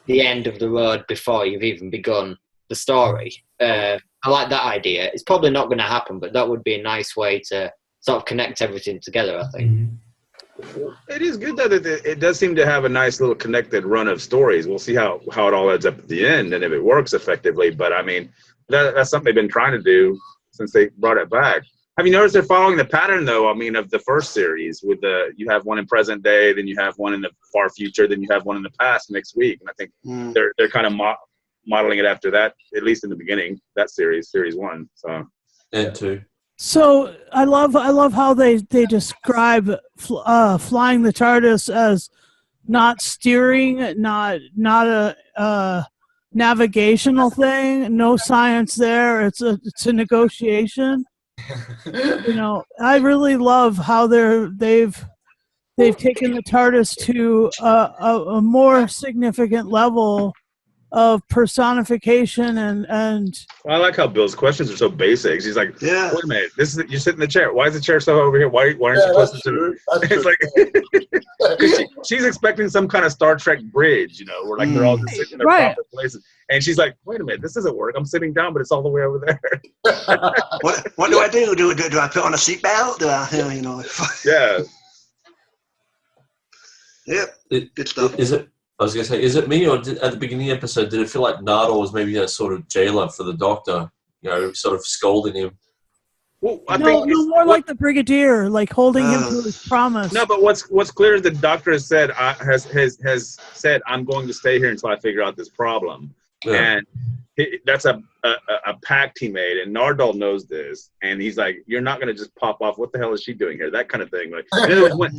the end of the road before you've even begun the story. I like that idea. It's probably not going to happen, but that would be a nice way to sort of connect everything together, I think. It is good, though, that it does seem to have a nice little connected run of stories. We'll see how it all ends up at the end and if it works effectively. But, I mean, that's something they've been trying to do since they brought it back. Have you noticed they're following the pattern, though? I mean, of the first series, with you have one in present day, then you have one in the far future, then you have one in the past next week, and I think they're kind of modeling it after that, at least in the beginning. That series 1, so and 2. So I love how they describe flying the TARDIS as not steering, not a navigational thing, no science there. It's a negotiation. You know, I really love how they've taken the TARDIS to a more significant level of personification and I like how Bill's questions are so basic. He's like, yeah, wait a minute, you're sitting in the chair. Why is the chair so over here? Why aren't you closer to it? It's like she's expecting some kind of Star Trek bridge, you know, where like they're all just sitting in their proper places. And she's like, wait a minute, this doesn't work. I'm sitting down, but it's all the way over there. What do I do? Do I put on a seatbelt? Do I, you know? Yeah. Yep. Good stuff. I was going to say, is it me, or at the beginning of the episode, did it feel like Nardal was maybe a sort of jailer for the Doctor, you know, sort of scolding him? Well, no, more like the Brigadier, like holding him to his promise. No, but what's clear is the Doctor has said, has said, I'm going to stay here until I figure out this problem. Yeah. And that's a pact he made, and Nardal knows this, and he's like, you're not going to just pop off. What the hell is she doing here? That kind of thing. Like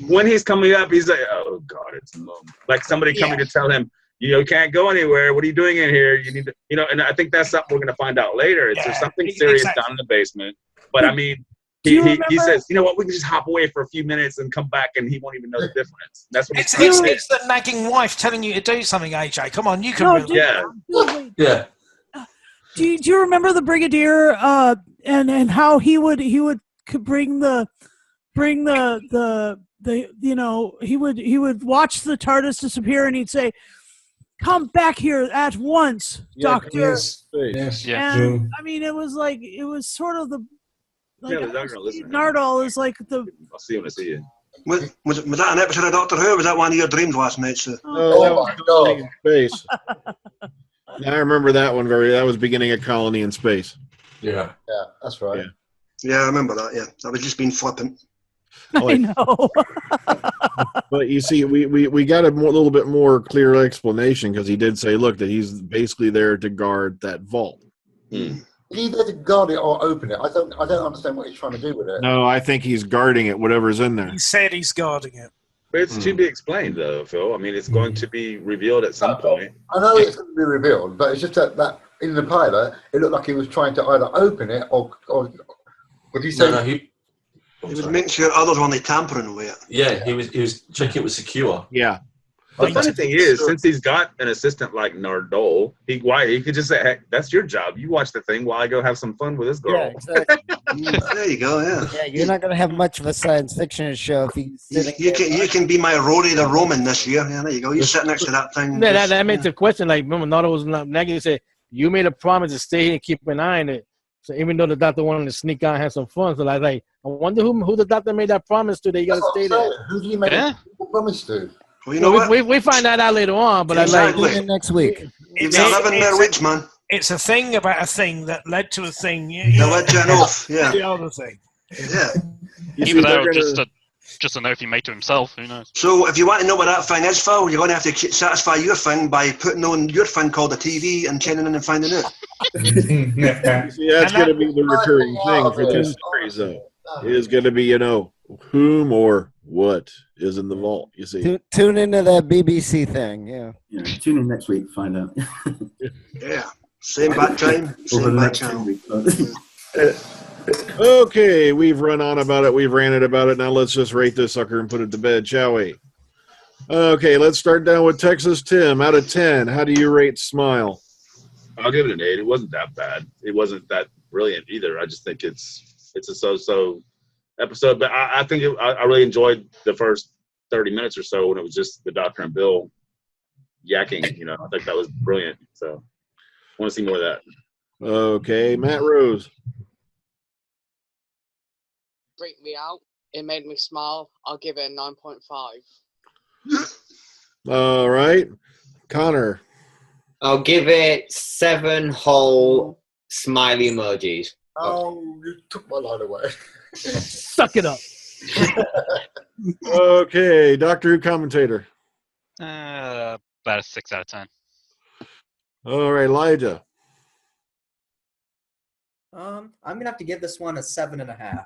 when he's coming up, he's like, oh God, it's Mum. Like somebody coming to tell him, you can't go anywhere. What are you doing in here? You need to, and I think that's something we're going to find out later. There's something serious down in the basement. But I mean, he says, you know what, we can just hop away for a few minutes and come back, and he won't even know the difference. That's what it's the nagging wife telling you to do something, AJ. Come on, you can. Yeah. Do you remember the Brigadier and how he would bring the he would watch the TARDIS disappear, and he'd say, come back here at once, Doctor. Yes. And I mean, it was sort of Like, Yeah, they're not gonna listen. Nardole is like the. I'll see you when I see you. Was that an episode of Doctor Who? Or was that one of your dreams last night, sir? Oh, that was Colony in Space. I remember that one that was beginning of Colony in Space. Yeah. Yeah, that's right. Yeah, I remember that. Yeah, I was just being flippant. I know. But you see, we got a little bit more clear explanation because he did say, look, that he's basically there to guard that vault. Is he there to guard it or open it? I don't understand what he's trying to do with it. No, I think he's guarding it, whatever's in there. He said he's guarding it. But it's to be explained, though, Phil. I mean, it's going to be revealed at some point. I know it's going to be revealed, but it's just that in the pilot, it looked like he was trying to either open it or would he say? No, He was making sure others weren't tampering with it. Yeah, he was checking it was secure. Yeah. The funny thing is, since he's got an assistant like Nardole, he could just say, "Hey, that's your job. You watch the thing while I go have some fun with this girl." Yeah, exactly. There you go. Yeah. Yeah, you're not going to have much of a science fiction show if he's sitting. You can be my Rory the Roman this year. Yeah, there you go. You sit next to that thing. Yeah, that makes the question. Like, remember, Nardole was negative. Said you made a promise to stay here and keep an eye on it. So even though the doctor wanted to sneak out and have some fun, so like, I wonder who the doctor made that promise to that you got to stay there. Who do you make a promise to? Well, you know what? We find that out later on, but Exactly. I like next week. It's a living there, rich man. It's a thing about a thing that led to a thing. That led to an oath. Yeah. The other thing. Yeah. Either that or just an oath he made to himself. Who knows? So if you want to know what that thing is, Phil, you're going to have to satisfy your thing by putting on your thing called the TV and checking in and finding out. See, that's going to be the recurring thing for this series, though. It is going to be, whom or what is in the vault, you see. Tune into that BBC thing, yeah. Tune in next week to find out. Yeah. Same back time, same back channel. Okay, we've run on about it. We've ranted about it. Now let's just rate this sucker and put it to bed, shall we? Okay, let's start down with Texas Tim. Out of 10, how do you rate Smile? I'll give it an 8. It wasn't that bad. It wasn't that brilliant either. I just think it's a so-so episode. But I think I really enjoyed the first 30 minutes or so when it was just the Doctor and Bill yakking. I think that was brilliant. So I want to see more of that. Okay, Matt Rose. Freaked me out. It made me smile. I'll give it a 9.5. All right. Connor. I'll give it 7 whole smiley emojis. Oh, you took my line away. Suck it up. Okay, Doctor Who commentator. About a 6 out of 10. All right, Elijah. I'm gonna have to give this one a 7.5.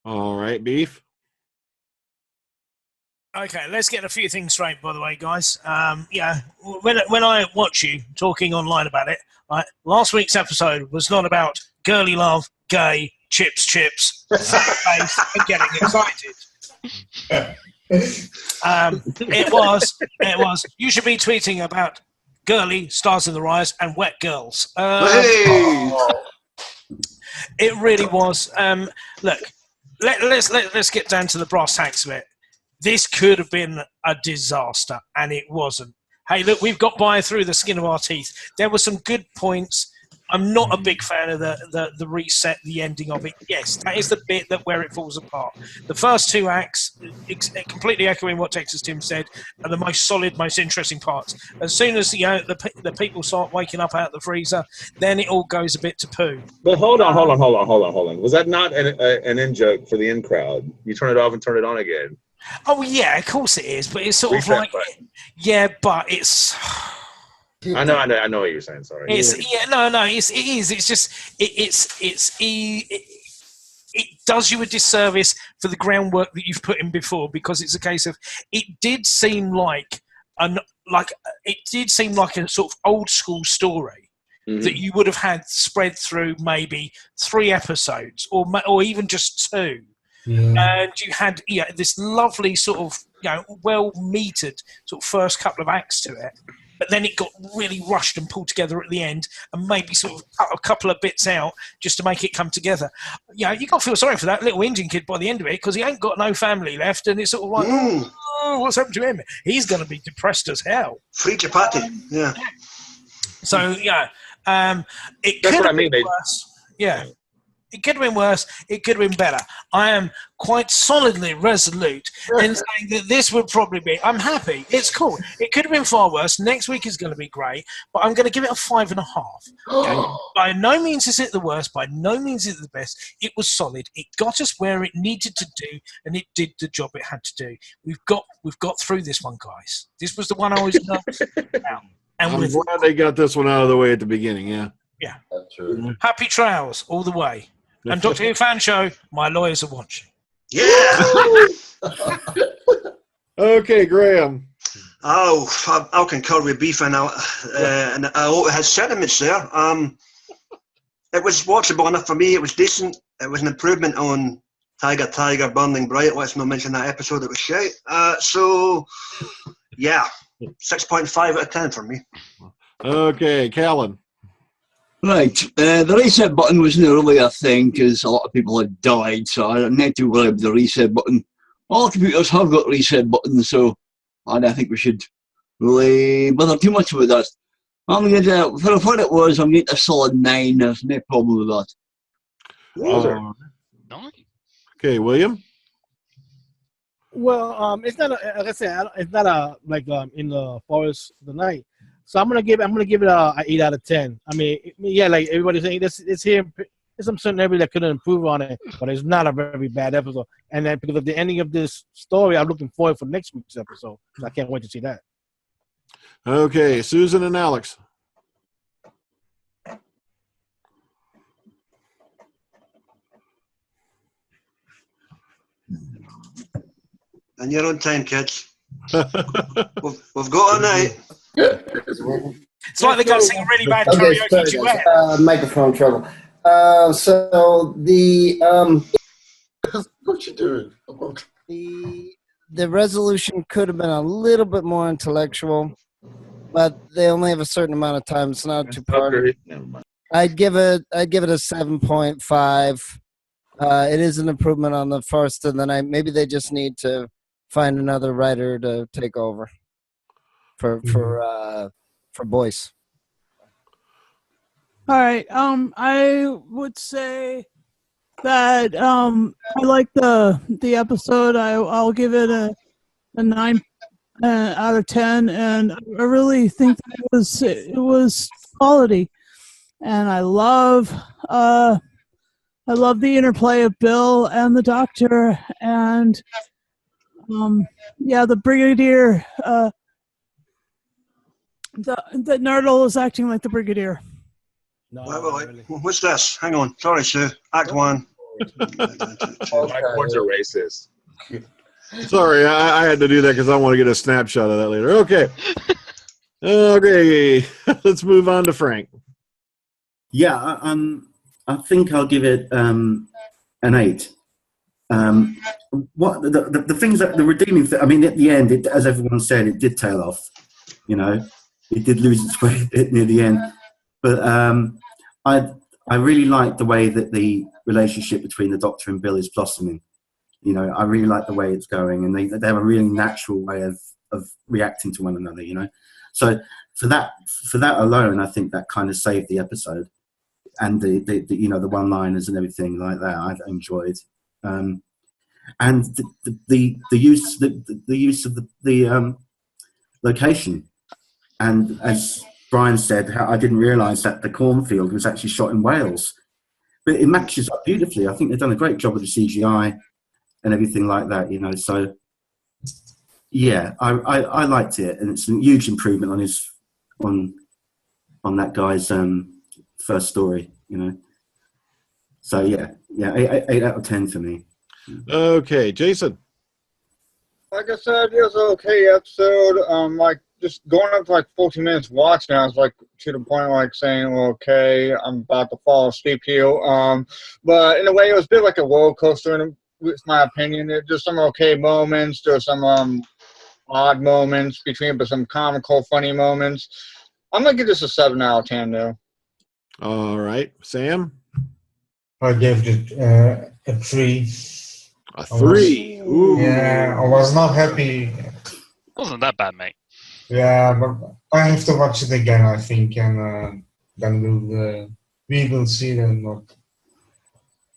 All right, Beef. Okay, let's get a few things straight, by the way, guys. When I watch you talking online about it, last week's episode was not about girly love, gay, chips, fat face, and getting excited. It was. You should be tweeting about girly, stars in the rise, and wet girls. It really was. Look, let's get down to the brass tacks of it. This could have been a disaster, and it wasn't. Hey, look, we've got by through the skin of our teeth. There were some good points. I'm not a big fan of the reset, the ending of it. Yes, that is the bit where it falls apart. The first 2 acts, completely echoing what Texas Tim said, are the most solid, most interesting parts. As soon as the people start waking up out of the freezer, then it all goes a bit to poo. But hold on. Was that not an in joke for the in crowd? You turn it off and turn it on again. Oh yeah, of course it is, but it's sort of like, but it's. I know what you're saying. Sorry. It is. It's just it does you a disservice for the groundwork that you've put in before, because it's a case of it did seem like a sort of old school story that you would have had spread through maybe 3 episodes or even just 2. And you had this lovely sort of well metered sort of first couple of acts to it, but then it got really rushed and pulled together at the end, and maybe sort of cut a couple of bits out just to make it come together. You got to feel sorry for that little Indian kid by the end of it, because he ain't got no family left, and it's sort of like, oh, what's happened to him? He's going to be depressed as hell. Free chapati, yeah. So it That's could what I have mean. been worse. Yeah. It could have been worse. It could have been better. I am quite solidly resolute in saying that this would probably be. I'm happy. It's cool. It could have been far worse. Next week is going to be great, but I'm going to give it a 5.5. Okay? By no means is it the worst. By no means is it the best. It was solid. It got us where it needed to do, and it did the job it had to do. We've got through this one, guys. This was the one I was nervous about. And I'm glad they got this one out of the way at the beginning. Yeah. Yeah. That's true. Happy trails all the way. And Dr. Who fan show, my lawyers are watching. Yeah. Okay, Graham. Oh, I'll concur with Beefy now, and I hope it has sentiments there. It was watchable enough for me. It was decent. It was an improvement on Tiger, Burning Bright. Let's not mention that episode. It was shite. So, yeah, 6.5 out of 10 for me. Okay, Callan. Right, the reset button wasn't really a thing because a lot of people had died, so I don't need to worry about the reset button. All computers have got reset buttons, so I don't think we should really bother too much about that. I'm going to, for what it was, I'm getting a solid 9. There's no problem with that. Okay, William. Well, it's not a, like I said, it's not a like in the forest of the night. So I'm gonna give it a 8 out of 10. I mean, yeah, like everybody's saying, it's here. There's some certain area that could improve on it, but it's not a very bad episode. And then because of the ending of this story, I'm looking forward for next week's episode. So I can't wait to see that. Okay, Susan and Alex. And you're on time, kids. we've got a night. It's like they're going to sing a really bad Okay, karaoke sorry, duet. microphone trouble. So the What you doing? The resolution could have been a little bit more intellectual, but they only have a certain amount of time. It's not too party. Never mind. I'd give it a 7.5. It is an improvement on the first of the night. Maybe they just need to find another writer to take over for Boyce. All right. I would say that I like the episode. I'll give it a 9 out of 10, and I really think that it was quality, and I love the interplay of Bill and the Doctor, and the Brigadier. That Nardole is acting like the Brigadier. Wait. What's this? Hang on. Sorry, Sue. Act 1. My boards are racist. Sorry, I had to do that because I want to get a snapshot of that later. Okay. Okay, let's move on to Frank. Yeah, I think I'll give it an 8. What the things that the redeeming I mean, at the end, as everyone said, it did tail off. You know, it did lose its way near the end, but I really like the way that the relationship between the Doctor and Bill is blossoming. You know, I really like the way it's going, and they have a really natural way of reacting to one another. You know, so for that alone, I think that kind of saved the episode, and the you know, the one-liners and everything like that I enjoyed, and the use of the location, and as Brian said, I didn't realise that the cornfield was actually shot in Wales, but it matches up beautifully. I think they've done a great job with the CGI and everything like that, you know. So yeah, I liked it, and it's a huge improvement on that guy's first story, you know. So yeah, 8 out of 10 for me. Okay, Jason. Like I said, it was an okay episode. Like just going up to like 14 minutes watching, I was like to the point like saying, well, okay, I'm about to fall asleep here. But in a way, it was a bit like a roller coaster. And it's my opinion. There's some okay moments. There's some odd moments between, but some comical, funny moments. I'm gonna give this a 7 out of 10, though. All right, Sam. I gave it a 3. A 3. Ooh. Yeah, I was not happy. Wasn't that bad, mate. Yeah, but I have to watch it again, I think, and then we will see then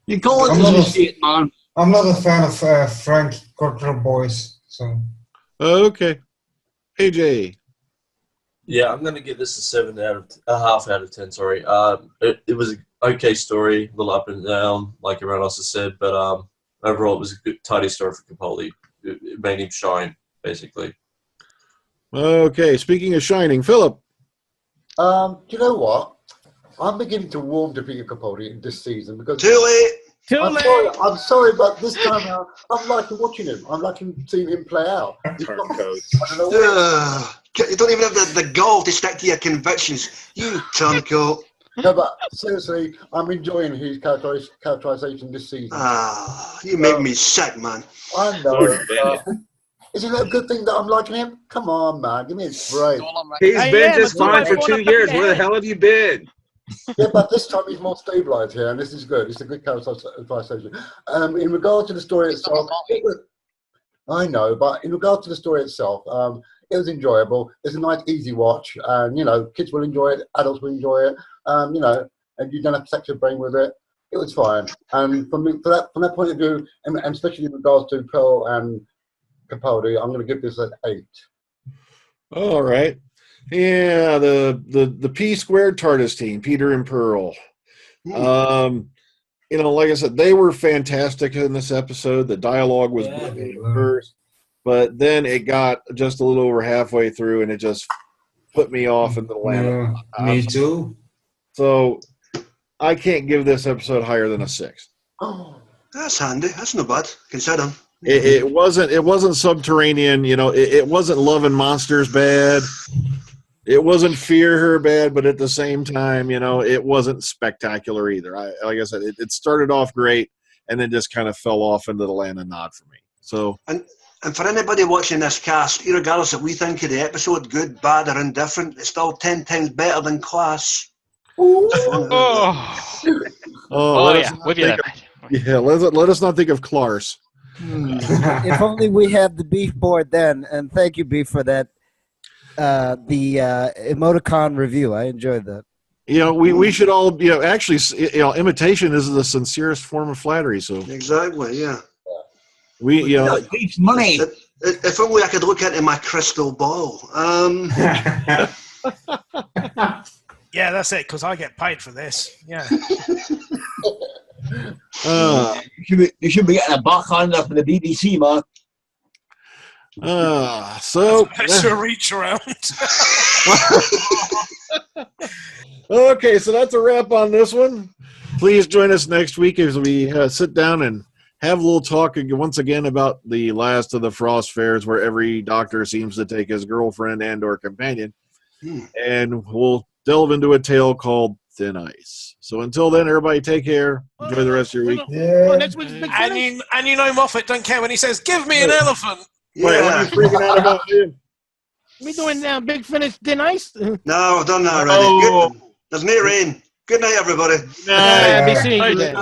You call I'm it not the a- shit, man. I'm not a fan of Frank Cottrell boys, so. Okay. AJ. Yeah, I'm gonna give this a half out of 10. Sorry. It was an okay story, a little up and down, like everyone else has said, but overall it was a good, tidy story for Capaldi. It made him shine, basically. Okay. Speaking of shining, Philip. Do you know what? I'm beginning to warm to Peter Capaldi this season because Too late. I'm sorry, but this time out, I'm liking watching him. I'm liking seeing him play out. Turncoats. I don't know what. You don't even have the gall to stick to your convictions. You turncoat. No, but seriously, I'm enjoying his characterization this season. You make me sick, man. I know. Isn't it a good thing that I'm liking him? Come on, man. Give me a break. He's been just fine for 2 years. Where the hell have you been? Yeah, but this time he's more stabilized here, and this is good. It's a good characterization. In regard to the story itself, I know, but in regard to the story itself, it was enjoyable. It's a nice, easy watch, and kids will enjoy it, adults will enjoy it. And you don't have to sex your brain with it. It was fine, and from that point of view, and especially in regards to Pearl and Capaldi, I'm going to give this an 8. All right. Yeah, the P squared TARDIS team, Peter and Pearl. Like I said, they were fantastic in this episode. The dialogue was brilliant at first, but then it got just a little over halfway through, and it just put me off into the land. Me too. So I can't give this episode higher than a 6. Oh, that's handy. That's not bad. Consider. It wasn't subterranean. It wasn't Love and Monsters bad. It wasn't Fear Her bad, but at the same time, it wasn't spectacular either. Like I said, it started off great and then just kind of fell off into the land of Nod for me. So, and for anybody watching this cast, regardless of what we think of the episode, good, bad, or indifferent, it's still 10 times better than Class. Oh yeah, with you there, mate. Yeah, let us not think of Klars. If only we had the beef board then. And thank you, Beef, for that. The emoticon review. I enjoyed that. We should all, actually, imitation is the sincerest form of flattery. So exactly, yeah. Beef's money. If only I could look into my crystal ball. Yeah, that's it. Because I get paid for this. Yeah. You should be getting a backhand for the BBC, man. So extra reach around. Okay, so that's a wrap on this one. Please join us next week as we sit down and have a little talk once again about the last of the Frost Fairs, where every doctor seems to take his girlfriend and or companion, and we'll delve into a tale called Thin Ice. So until then, everybody take care. Enjoy the rest of your week. And Moffat don't care when he says, "Give me an elephant." Wait, what are you freaking out about, dude? We doing now Big Finish Thin Ice? No, I've done that already. Good. There's no rain. Good night, everybody. Be seeing you then.